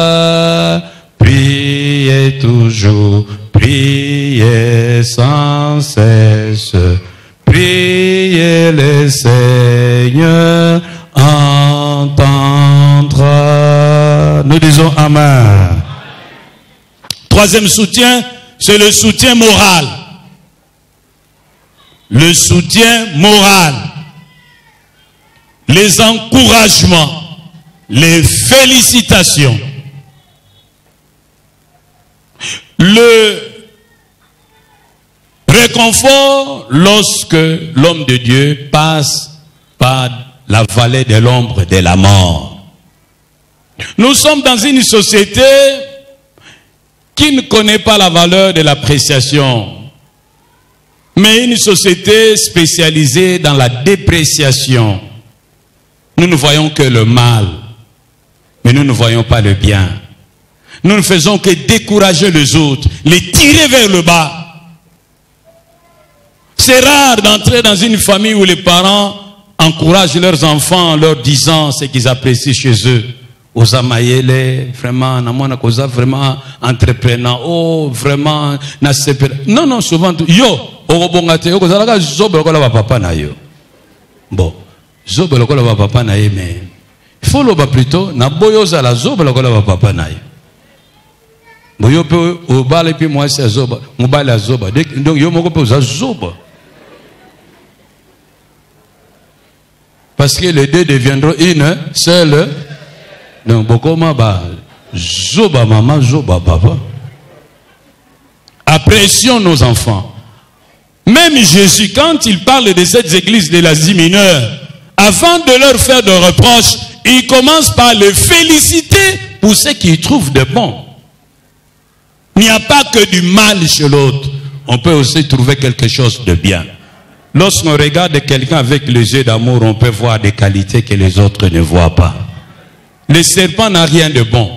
Priez toujours, priez sans cesse. Priez le Seigneur entendra. Nous Amen. Troisième soutien, c'est le soutien moral. Le soutien moral. Les encouragements, les félicitations. Le réconfort lorsque l'homme de Dieu passe par la vallée de l'ombre de la mort. Nous sommes dans une société qui ne connaît pas la valeur de l'appréciation, mais une société spécialisée dans la dépréciation. Nous ne voyons que le mal, mais nous ne voyons pas le bien. Nous ne faisons que décourager les autres, les tirer vers le bas. C'est rare d'entrer dans une famille où les parents encouragent leurs enfants en leur disant ce qu'ils apprécient chez eux. Aux amayele, vraiment, vraiment entreprenant, oh, vraiment, non, non, souvent, yo, orobongate, yo, kozalaka zobe lokola ba papa na yo. Bon, zobe lokola ba papa na ye, mais il faut loba plutôt, na boyo zala zobe lokola ba papa na yo. Boyo pe obale pi moi c'est zoba, mobile a zoba, donc yo moko pe oza zoba. Parce que les deux deviendront une seule. Donc, bokoma ba zoba maman, zoba papa. Apprécions nos enfants. Même Jésus, quand il parle de cette église de l'Asie mineure, avant de leur faire de reproches, il commence par les féliciter pour ce qu'ils trouvent de bon. Il n'y a pas que du mal chez l'autre. On peut aussi trouver quelque chose de bien. Lorsqu'on regarde quelqu'un avec les yeux d'amour, on peut voir des qualités que les autres ne voient pas. Le serpent n'a rien de bon.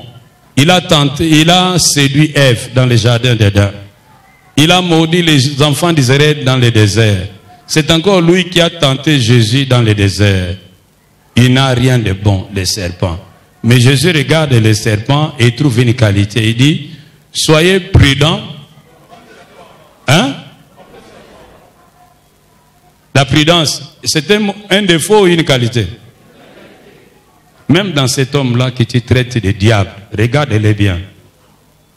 Il a séduit Ève dans le jardin d'Éden. Il a maudit les enfants d'Israël dans le désert. C'est encore lui qui a tenté Jésus dans le désert. Il n'a rien de bon, le serpent. Mais Jésus regarde le serpent et trouve une qualité. Il dit, soyez prudents. Hein? La prudence, c'est un défaut ou une qualité? Même dans cet homme-là qui te traite de diable, regarde-le bien.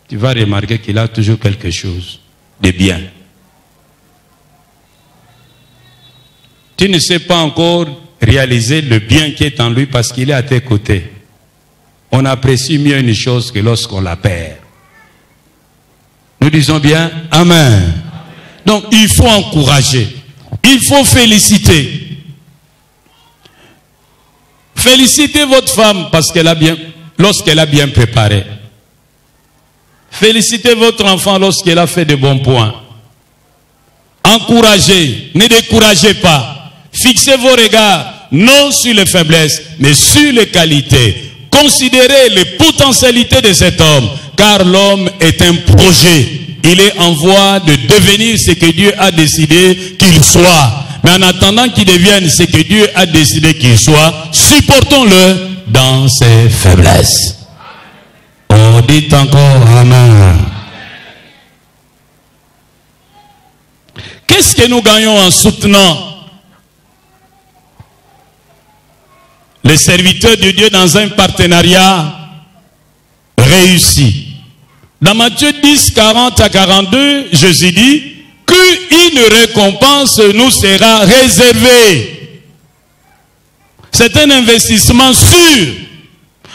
Tu vas remarquer qu'il a toujours quelque chose de bien. Tu ne sais pas encore réaliser le bien qui est en lui parce qu'il est à tes côtés. On apprécie mieux une chose que lorsqu'on la perd. Nous disons bien Amen. Donc il faut encourager. Il faut féliciter. Félicitez votre femme parce qu'elle a bien, lorsqu'elle a bien préparé. Félicitez votre enfant lorsqu'elle a fait de bons points. Encouragez, ne découragez pas. Fixez vos regards non sur les faiblesses, mais sur les qualités. Considérez les potentialités de cet homme, car l'homme est un projet. Il est en voie de devenir ce que Dieu a décidé qu'il soit. Mais en attendant qu'il devienne ce que Dieu a décidé qu'il soit, supportons-le dans ses faiblesses. On dit encore Amen. Qu'est-ce que nous gagnons en soutenant les serviteurs de Dieu dans un partenariat réussi? Dans Matthieu 10, 40 à 42, Jésus dit qu'une récompense nous sera réservée. C'est un investissement sûr.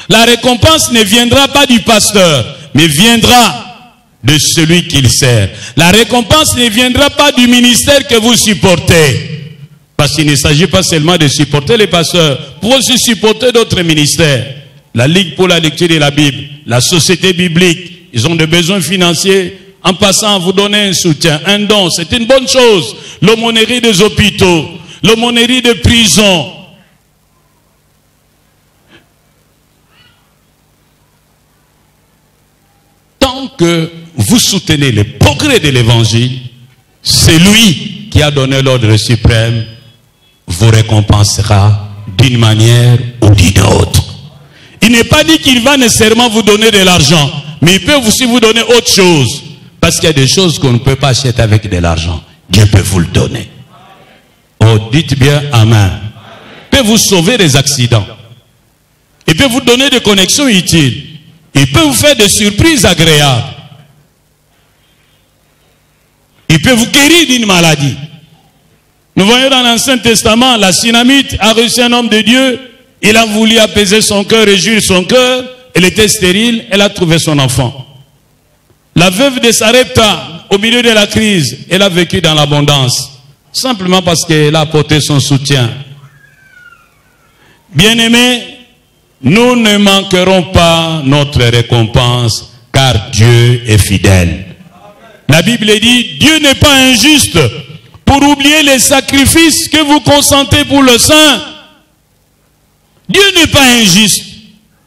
La récompense ne viendra pas du pasteur, mais viendra de celui qu'il sert. La récompense ne viendra pas du ministère que vous supportez. Parce qu'il ne s'agit pas seulement de supporter les pasteurs, pour aussi supporter d'autres ministères. La Ligue pour la lecture de la Bible, la Société biblique, ils ont des besoins financiers. En passant, vous donner un soutien, un don, c'est une bonne chose. L'aumônerie des hôpitaux, l'aumônerie des prisons. Tant que vous soutenez le progrès de l'évangile, c'est lui qui a donné l'ordre suprême, vous récompensera d'une manière ou d'une autre. Il n'est pas dit qu'il va nécessairement vous donner de l'argent, mais il peut aussi vous donner autre chose. Parce qu'il y a des choses qu'on ne peut pas acheter avec de l'argent. Dieu peut vous le donner. Oh, dites bien Amen. Il peut vous sauver des accidents. Il peut vous donner des connexions utiles. Il peut vous faire des surprises agréables. Il peut vous guérir d'une maladie. Nous voyons dans l'Ancien Testament, la Sunamite a reçu un homme de Dieu. Il a voulu apaiser son cœur, réjouir son cœur. Elle était stérile, elle a trouvé son enfant. La veuve de Sarepta, au milieu de la crise, elle a vécu dans l'abondance. Simplement parce qu'elle a apporté son soutien. Bien-aimés, nous ne manquerons pas notre récompense, car Dieu est fidèle. La Bible dit, Dieu n'est pas injuste pour oublier les sacrifices que vous consentez pour le saint. Dieu n'est pas injuste.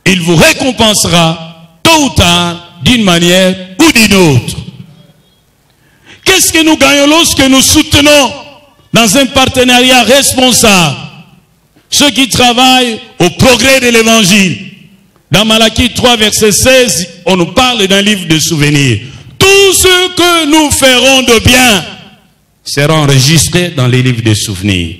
Il vous récompensera tôt ou tard, d'une manière ou d'une autre. Qu'est-ce que nous gagnons lorsque nous soutenons dans un partenariat responsable ceux qui travaillent au progrès de l'évangile? Dans Malachie 3, verset 16, on nous parle d'un livre de souvenirs. Tout ce que nous ferons de bien sera enregistré dans les livres de souvenirs.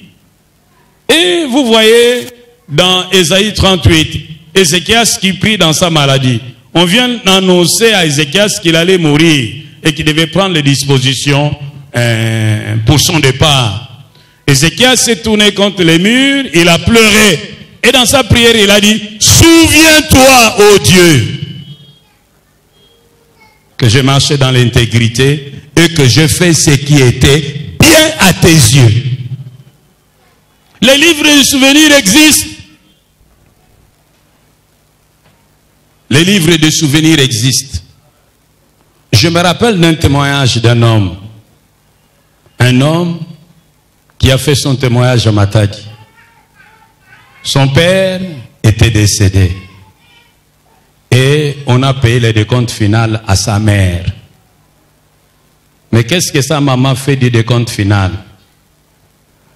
Et vous voyez dans Ésaïe 38, Ézéchias qui prie dans sa maladie. On vient d'annoncer à Ézéchias qu'il allait mourir et qu'il devait prendre les dispositions pour son départ. Ézéchias s'est tourné contre les murs, il a pleuré. Et dans sa prière, il a dit, souviens-toi, ô Dieu, que je marchais dans l'intégrité et que je fais ce qui était bien à tes yeux. Les livres de souvenirs existent. Les livres de souvenirs existent. Je me rappelle d'un témoignage d'un homme. Un homme qui a fait son témoignage à Matadi. Son père était décédé. Et on a payé le décompte final à sa mère. Mais qu'est-ce que sa maman fait du décompte final?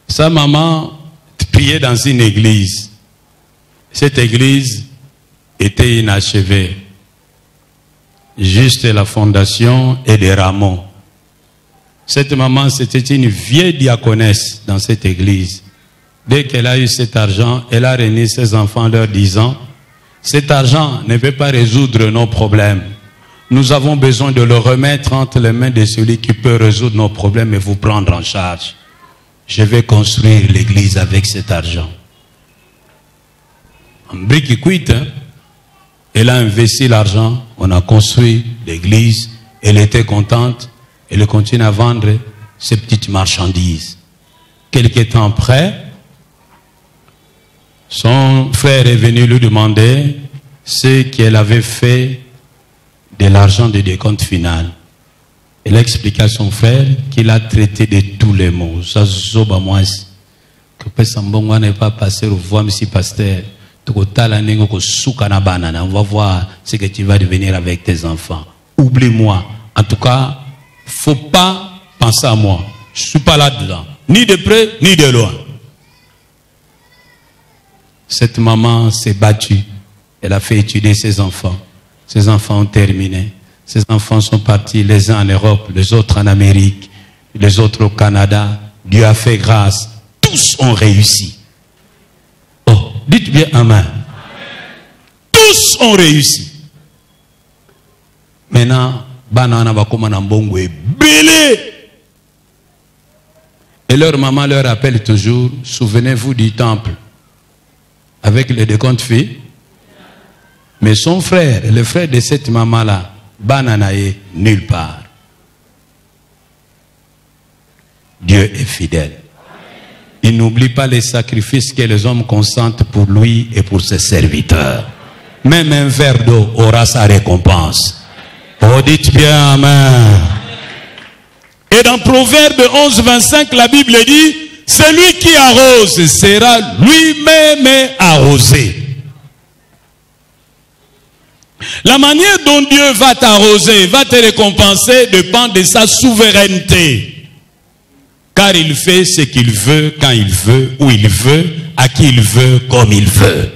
Sa maman priait dans une église. Cette église était inachevée. Juste la fondation et des rameaux. Cette maman, c'était une vieille diaconesse dans cette église. Dès qu'elle a eu cet argent, elle a réuni ses enfants leur disant, cet argent ne peut pas résoudre nos problèmes. Nous avons besoin de le remettre entre les mains de celui qui peut résoudre nos problèmes et vous prendre en charge. Je vais construire l'église avec cet argent. En brique cuite, elle a investi l'argent, on a construit l'église, elle était contente, elle continue à vendre ses petites marchandises. Quelque temps après, son frère est venu lui demander ce qu'elle avait fait de l'argent de décompte final. Elle a expliqué à son frère qu'il a traité de tous les mots. Ça, que n'est pas passé au voir monsieur pasteur. On va voir ce que tu vas devenir avec tes enfants. Oublie-moi. En tout cas, faut pas penser à moi. Je suis pas là-dedans. Ni de près, ni de loin. Cette maman s'est battue. Elle a fait étudier ses enfants. Ses enfants ont terminé. Ses enfants sont partis, les uns en Europe, les autres en Amérique, les autres au Canada. Dieu a fait grâce. Tous ont réussi. Oh, dites bien amen. Tous ont réussi. Maintenant, banana va comme un bongo et belé. Et leur maman leur rappelle toujours, souvenez-vous du temple. Avec le décompte fait. Mais son frère, le frère de cette maman-là, bananaye nulle part. Dieu est fidèle. Il n'oublie pas les sacrifices que les hommes consentent pour lui et pour ses serviteurs. Même un verre d'eau aura sa récompense. Oh, dites bien amen. Et dans Proverbe 11, 25, la Bible dit, celui qui arrose sera lui-même arrosé. La manière dont Dieu va t'arroser, va te récompenser, dépend de sa souveraineté. Car il fait ce qu'il veut, quand il veut, où il veut, à qui il veut, comme il veut.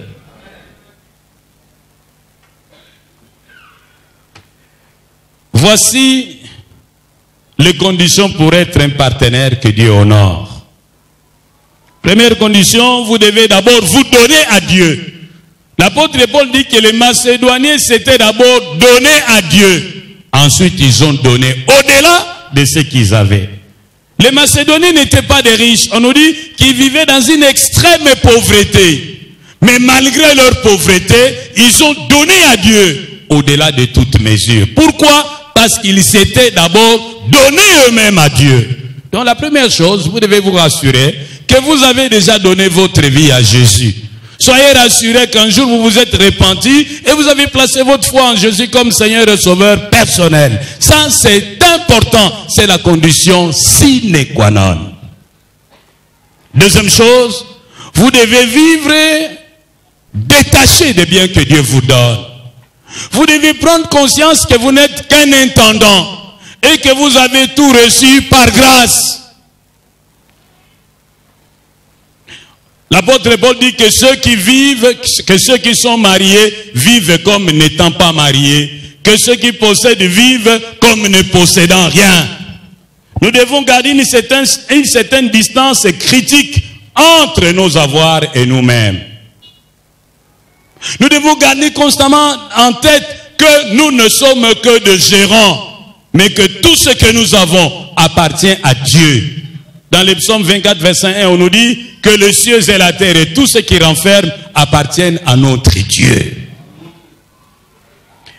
Voici les conditions pour être un partenaire que Dieu honore. Première condition, vous devez d'abord vous donner à Dieu. L'apôtre Paul dit que les Macédoniens s'étaient d'abord donnés à Dieu. Ensuite, ils ont donné au-delà de ce qu'ils avaient. Les Macédoniens n'étaient pas des riches. On nous dit qu'ils vivaient dans une extrême pauvreté. Mais malgré leur pauvreté, ils ont donné à Dieu au-delà de toute mesure. Pourquoi? Parce qu'ils s'étaient d'abord donnés eux-mêmes à Dieu. Donc la première chose, vous devez vous rassurer que vous avez déjà donné votre vie à Jésus. Soyez rassurés qu'un jour vous vous êtes repenti et vous avez placé votre foi en Jésus comme Seigneur et Sauveur personnel. Ça, c'est important. C'est la condition sine qua non. Deuxième chose, vous devez vivre détaché des biens que Dieu vous donne. Vous devez prendre conscience que vous n'êtes qu'un intendant et que vous avez tout reçu par grâce. L'apôtre Paul dit que ceux qui vivent, que ceux qui sont mariés vivent comme n'étant pas mariés, que ceux qui possèdent vivent comme ne possédant rien. Nous devons garder une certaine distance critique entre nos avoirs et nous-mêmes. Nous devons garder constamment en tête que nous ne sommes que des gérants, mais que tout ce que nous avons appartient à Dieu. Dans le psaume 24, verset 1, on nous dit que les cieux et la terre et tout ce qui renferme appartiennent à notre Dieu.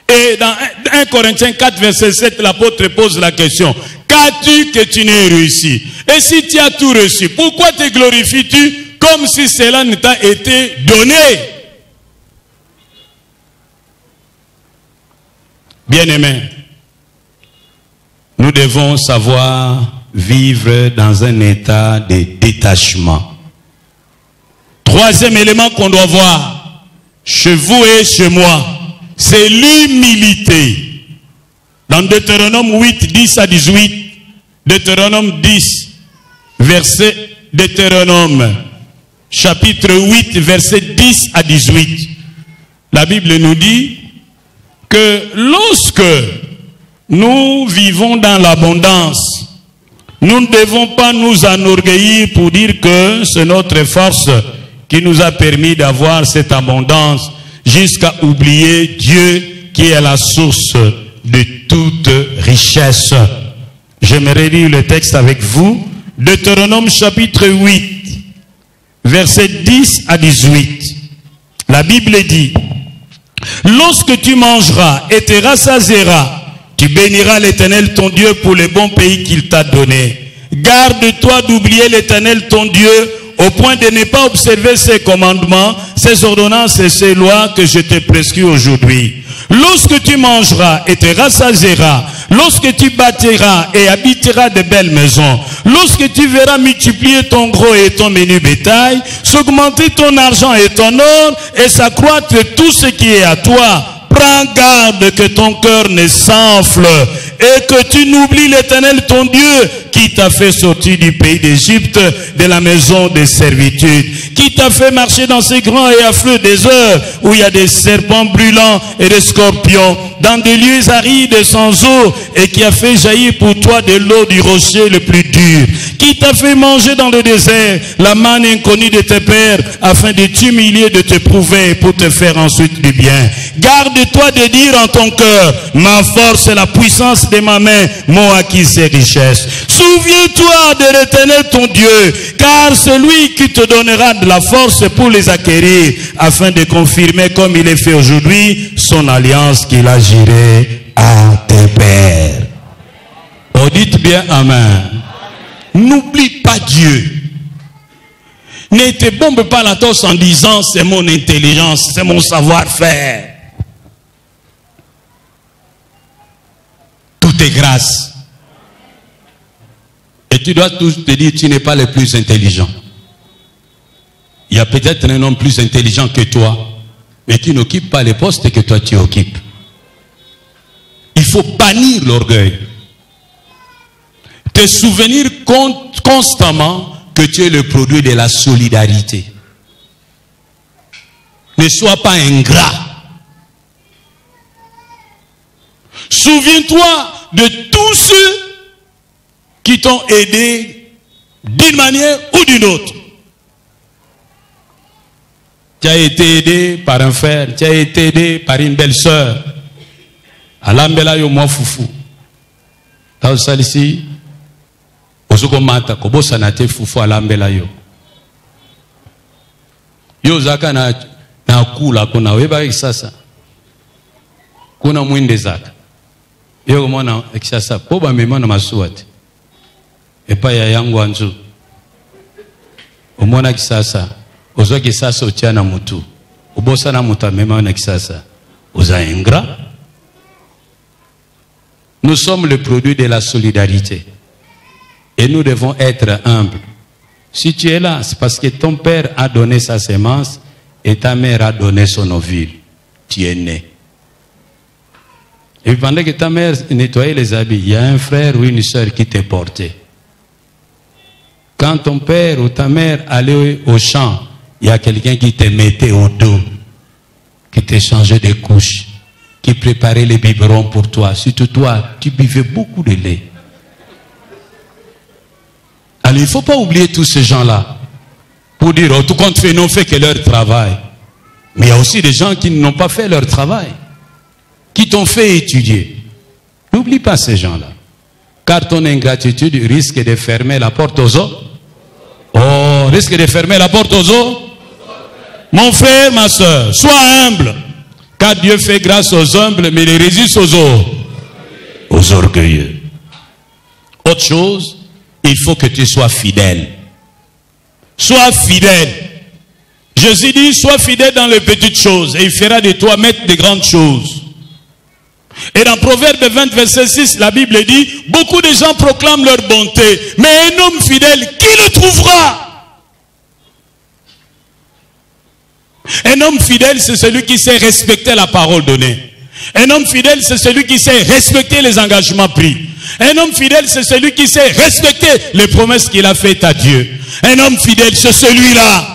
Et dans 1 Corinthiens 4, verset 7, l'apôtre pose la question: qu'as-tu que tu n'aies réussi? Et si tu as tout reçu, pourquoi te glorifies-tu comme si cela ne t'a été donné? Bien-aimés, nous devons savoir vivre dans un état de détachement. Troisième élément qu'on doit voir, chez vous et chez moi, c'est l'humilité. Dans Deutéronome 8, 10 à 18, Deutéronome 10, Deutéronome, chapitre 8, verset 10 à 18, la Bible nous dit que lorsque nous vivons dans l'abondance, nous ne devons pas nous enorgueillir pour dire que c'est notre force qui nous a permis d'avoir cette abondance, jusqu'à oublier Dieu qui est la source de toute richesse. J'aimerais lire le texte avec vous. Deutéronome chapitre 8, versets 10 à 18. La Bible dit: lorsque tu mangeras et te rassasieras, tu béniras l'Éternel ton Dieu pour le bon pays qu'il t'a donné. Garde-toi d'oublier l'Éternel ton Dieu au point de ne pas observer ses commandements, ses ordonnances et ses lois que je te prescris aujourd'hui. Lorsque tu mangeras et te rassasieras, lorsque tu bâtiras et habiteras de belles maisons, lorsque tu verras multiplier ton gros et ton menu bétail, s'augmenter ton argent et ton or, et s'accroître tout ce qui est à toi, prends garde que ton cœur ne s'enfle et que tu n'oublies l'Éternel ton Dieu qui t'a fait sortir du pays d'Égypte, de la maison de servitude, qui t'a fait marcher dans ces grands et affreux déserts où il y a des serpents brûlants et des scorpions, dans des lieux arides sans eau, et qui a fait jaillir pour toi de l'eau du rocher le plus dur, qui t'a fait manger dans le désert la manne inconnue de tes pères, afin de t'humilier, de te prouver pour te faire ensuite du bien. Garde-toi de dire en ton cœur: ma force et la puissance de ma main m'ont acquis ces richesses. Souviens-toi de l'Éternel ton Dieu, car c'est lui qui te donnera de la force pour les acquérir, afin de confirmer comme il est fait aujourd'hui son alliance qu'il a jurée à tes pères. Oh, dites bien amen. N'oublie pas Dieu. Ne te bombe pas la torse en disant: c'est mon intelligence, c'est mon savoir-faire. Tout est grâce. Et tu dois tous te dire: tu n'es pas le plus intelligent. Il y a peut-être un homme plus intelligent que toi, mais qui n'occupe pas les postes que toi tu occupes. Il faut bannir l'orgueil. Te souvenir constamment que tu es le produit de la solidarité. Ne sois pas ingrat. Souviens-toi de tous ceux qui t'ont aidé d'une manière ou d'une autre. tu as été aidé par un frère, tu as été aidé par une belle sœur. Alambela yo mo fufu. Taw salisi ozoko mata ko bosana te fufu alambela yo. Yo zaka na kula kuna weba kisasa. Kuna mwinde zaka. Yo mwana kisasa ko ba mema na masuati. Epa ya yangu anzu. Omona kisasa ozo kisasa otiana mutu. Obosa na muta mema na kisasa. Oza ingrat. Nous sommes le produit de la solidarité. Et nous devons être humbles. Si tu es là, c'est parce que ton père a donné sa sémence et ta mère a donné son ovule. Tu es né. Et pendant que ta mère nettoyait les habits, il y a un frère ou une soeur qui t'est porté. Quand ton père ou ta mère allait au champ, il y a quelqu'un qui te mettait au dos, qui t'échangeait des couches, qui préparait les biberons pour toi. Surtout toi, tu buvais beaucoup de lait. Alors il ne faut pas oublier tous ces gens-là. Pour dire, oh, tout compte fait, n'ont fait que leur travail. Mais il y a aussi des gens qui n'ont pas fait leur travail. Qui t'ont fait étudier. N'oublie pas ces gens-là. Car ton ingratitude risque de fermer la porte aux autres. Oh, risque de fermer la porte aux autres. Mon frère, ma soeur, sois humble. Car Dieu fait grâce aux humbles, mais il résiste aux orgueilleux. Autre chose, il faut que tu sois fidèle. Sois fidèle. Jésus dit, sois fidèle dans les petites choses, et il fera de toi maître de grandes choses. Et dans Proverbe 20, verset 6, la Bible dit, beaucoup de gens proclament leur bonté, mais un homme fidèle, qui le trouvera? Un homme fidèle, c'est celui qui sait respecter la parole donnée. Un homme fidèle, c'est celui qui sait respecter les engagements pris. Un homme fidèle, c'est celui qui sait respecter les promesses qu'il a faites à Dieu. Un homme fidèle, c'est celui-là.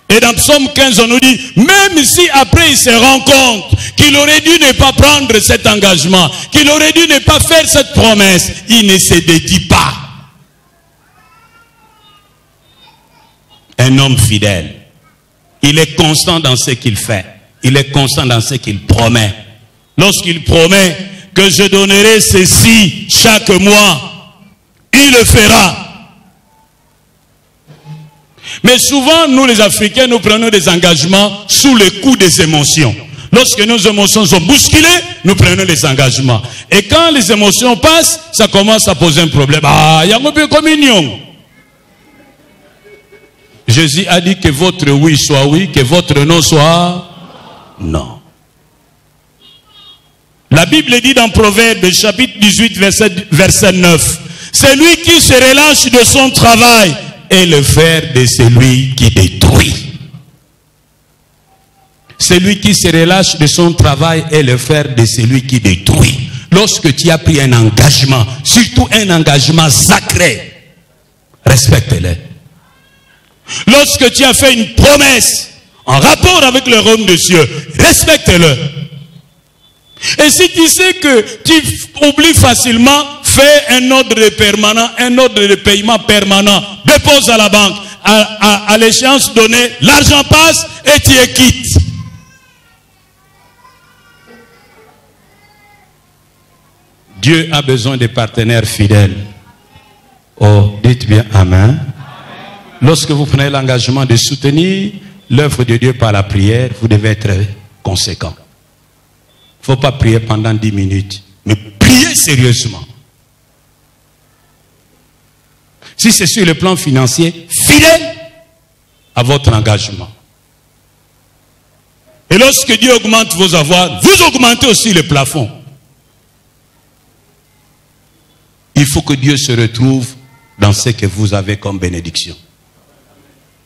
Et dans Psaume 15, on nous dit, même si après il se rend compte qu'il aurait dû ne pas prendre cet engagement, qu'il aurait dû ne pas faire cette promesse, il ne se dédie pas. Un homme fidèle. Il est constant dans ce qu'il fait. Il est constant dans ce qu'il promet. Lorsqu'il promet que je donnerai ceci chaque mois, il le fera. Mais souvent, nous les Africains, nous prenons des engagements sous le coup des émotions. Lorsque nos émotions sont bousculées, nous prenons les engagements. Et quand les émotions passent, ça commence à poser un problème. Ah, il y a un peu communion. Jésus a dit que votre oui soit oui, que votre non soit non. La Bible dit dans Proverbe chapitre 18 verset 9, celui qui se relâche de son travail est le frère de celui qui détruit. Celui qui se relâche de son travail est le frère de celui qui détruit. Lorsque tu as pris un engagement, surtout un engagement sacré, respecte-le. Lorsque tu as fait une promesse en rapport avec le royaume de Dieu, respecte-le. Et si tu sais que tu oublies facilement, fais un ordre permanent, un ordre de paiement permanent, dépose à la banque, à l'échéance donnée, l'argent passe et tu es quitte. Dieu a besoin de partenaires fidèles. Oh, dites bien Amen. Lorsque vous prenez l'engagement de soutenir l'œuvre de Dieu par la prière, vous devez être conséquent. Il ne faut pas prier pendant 10 minutes, mais priez sérieusement. Si c'est sur le plan financier, fidèle à votre engagement. Et lorsque Dieu augmente vos avoirs, vous augmentez aussi le plafond. Il faut que Dieu se retrouve dans ce que vous avez comme bénédiction.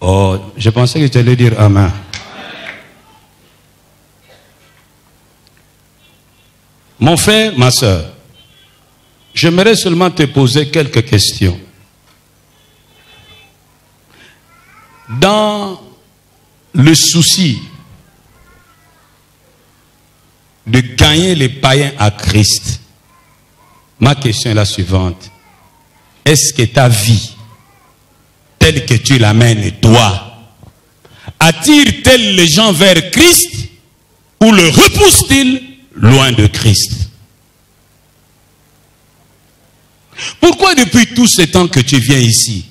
Oh, je pensais que tu allais dire Amen. Mon frère, ma soeur, j'aimerais seulement te poser quelques questions. Dans le souci de gagner les païens à Christ, ma question est la suivante. Est-ce que ta vie, telle que tu l'amènes, toi, attire-t-elle les gens vers Christ ou le repousse-t-il loin de Christ? Pourquoi depuis tout ce temps que tu viens ici,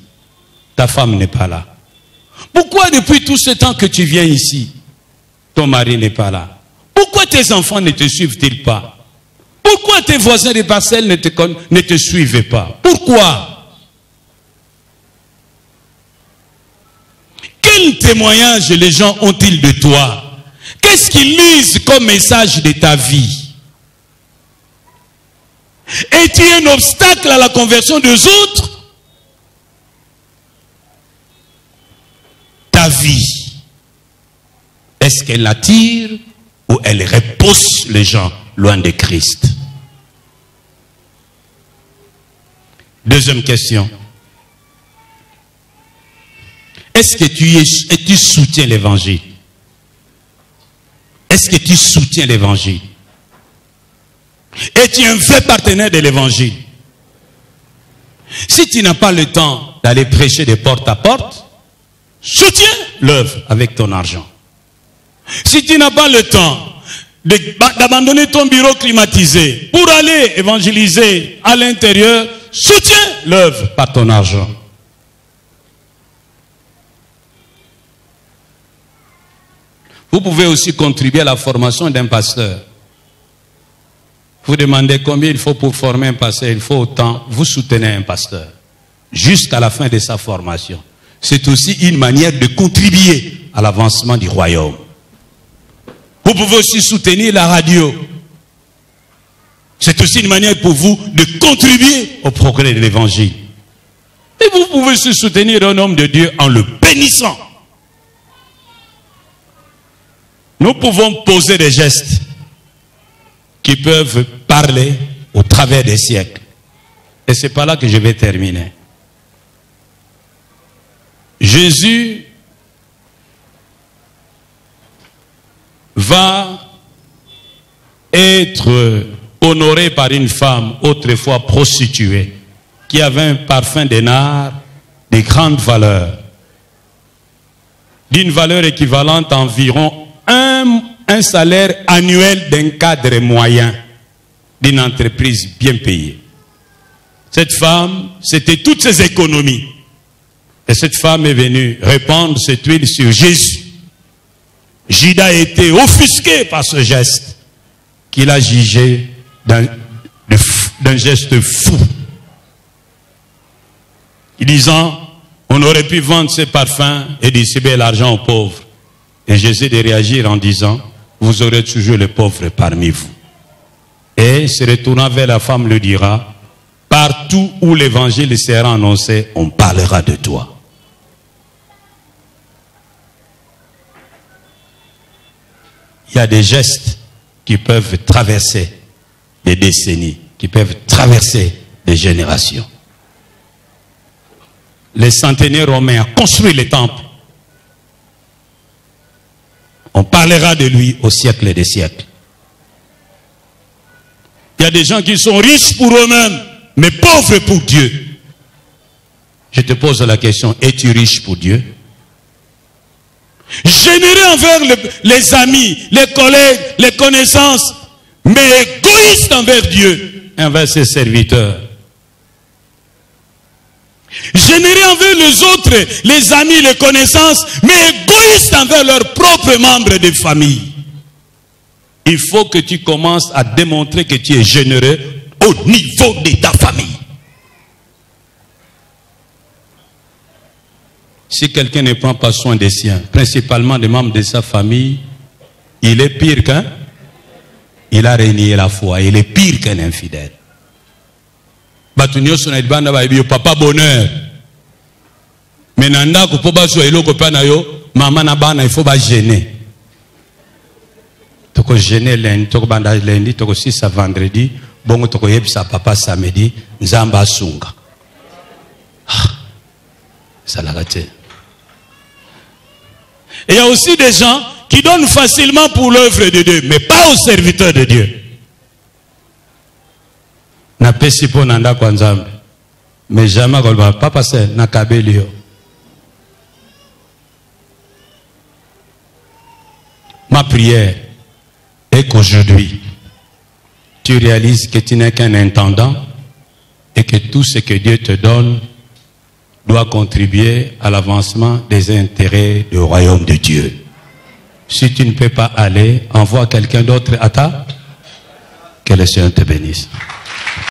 ta femme n'est pas là? Pourquoi depuis tout ce temps que tu viens ici, ton mari n'est pas là? Pourquoi tes enfants ne te suivent-ils pas? Pourquoi tes voisins des parcelles ne te suivent pas? Pourquoi? Quel témoignage les gens ont-ils de toi? Qu'est-ce qu'ils lisent comme message de ta vie? Es-tu un obstacle à la conversion des autres? Ta vie, est-ce qu'elle attire ou elle repousse les gens loin de Christ? Deuxième question. Est-ce que tu soutiens l'évangile? Est-ce que tu soutiens l'évangile? Es-tu un vrai partenaire de l'évangile? Si tu n'as pas le temps d'aller prêcher de porte à porte, soutiens l'œuvre avec ton argent. Si tu n'as pas le temps d'abandonner ton bureau climatisé pour aller évangéliser à l'intérieur, soutiens l'œuvre par ton argent. Vous pouvez aussi contribuer à la formation d'un pasteur. Vous demandez combien il faut pour former un pasteur, il faut autant, vous soutenez un pasteur jusqu'à la fin de sa formation. C'est aussi une manière de contribuer à l'avancement du royaume. Vous pouvez aussi soutenir la radio. C'est aussi une manière pour vous de contribuer au progrès de l'évangile. Et vous pouvez aussi soutenir un homme de Dieu en le bénissant. Nous pouvons poser des gestes qui peuvent parler au travers des siècles. Et c'est par là que je vais terminer. Jésus va être honoré par une femme autrefois prostituée qui avait un parfum de nard de grande valeur, d'une valeur équivalente à environ un salaire annuel d'un cadre moyen d'une entreprise bien payée. Cette femme, c'était toutes ses économies. Et cette femme est venue répandre cette huile sur Jésus. Judas a été offusqué par ce geste qu'il a jugé d'un geste fou. En disant, on aurait pu vendre ces parfums et distribuer l'argent aux pauvres. Et Jésus de réagir en disant, vous aurez toujours les pauvres parmi vous. Et se retournant vers la femme le dira, partout où l'évangile sera annoncé, on parlera de toi. Il y a des gestes qui peuvent traverser des décennies, qui peuvent traverser des générations. Les centenaires romains ont construit les temples. On parlera de lui au siècle des siècles. Il y a des gens qui sont riches pour eux-mêmes, mais pauvres pour Dieu. Je te pose la question, es-tu riche pour Dieu? Généreux envers les amis, les collègues, les connaissances, mais égoïste envers Dieu, envers ses serviteurs. Généreux envers les autres, les amis, les connaissances, mais égoïste envers leurs propres membres de famille. Il faut que tu commences à démontrer que tu es généreux au niveau de ta famille. Si quelqu'un ne prend pas soin des siens, principalement des membres de sa famille, il est pire qu'un. Il a renié la foi. Il est pire qu'un infidèle. Papa bonheur. Mais nanda ko po baso eloko pa na yo, maman na bana il faut ba gêner. Toko gêner lundi, toko banda lundi, toko sisa vendredi, bongo toko yebisa papa samedi, nzamba sunga. Ça l'a raté. Et il y a aussi des gens qui donnent facilement pour l'œuvre de Dieu, mais pas aux serviteurs de Dieu. Na pesipo nanda kwa nzambe. Mais jamais kolba papa c'est na kabelio. Ma prière est qu'aujourd'hui, tu réalises que tu n'es qu'un intendant et que tout ce que Dieu te donne doit contribuer à l'avancement des intérêts du royaume de Dieu. Si tu ne peux pas aller, envoie quelqu'un d'autre à ta. Que le Seigneur te bénisse.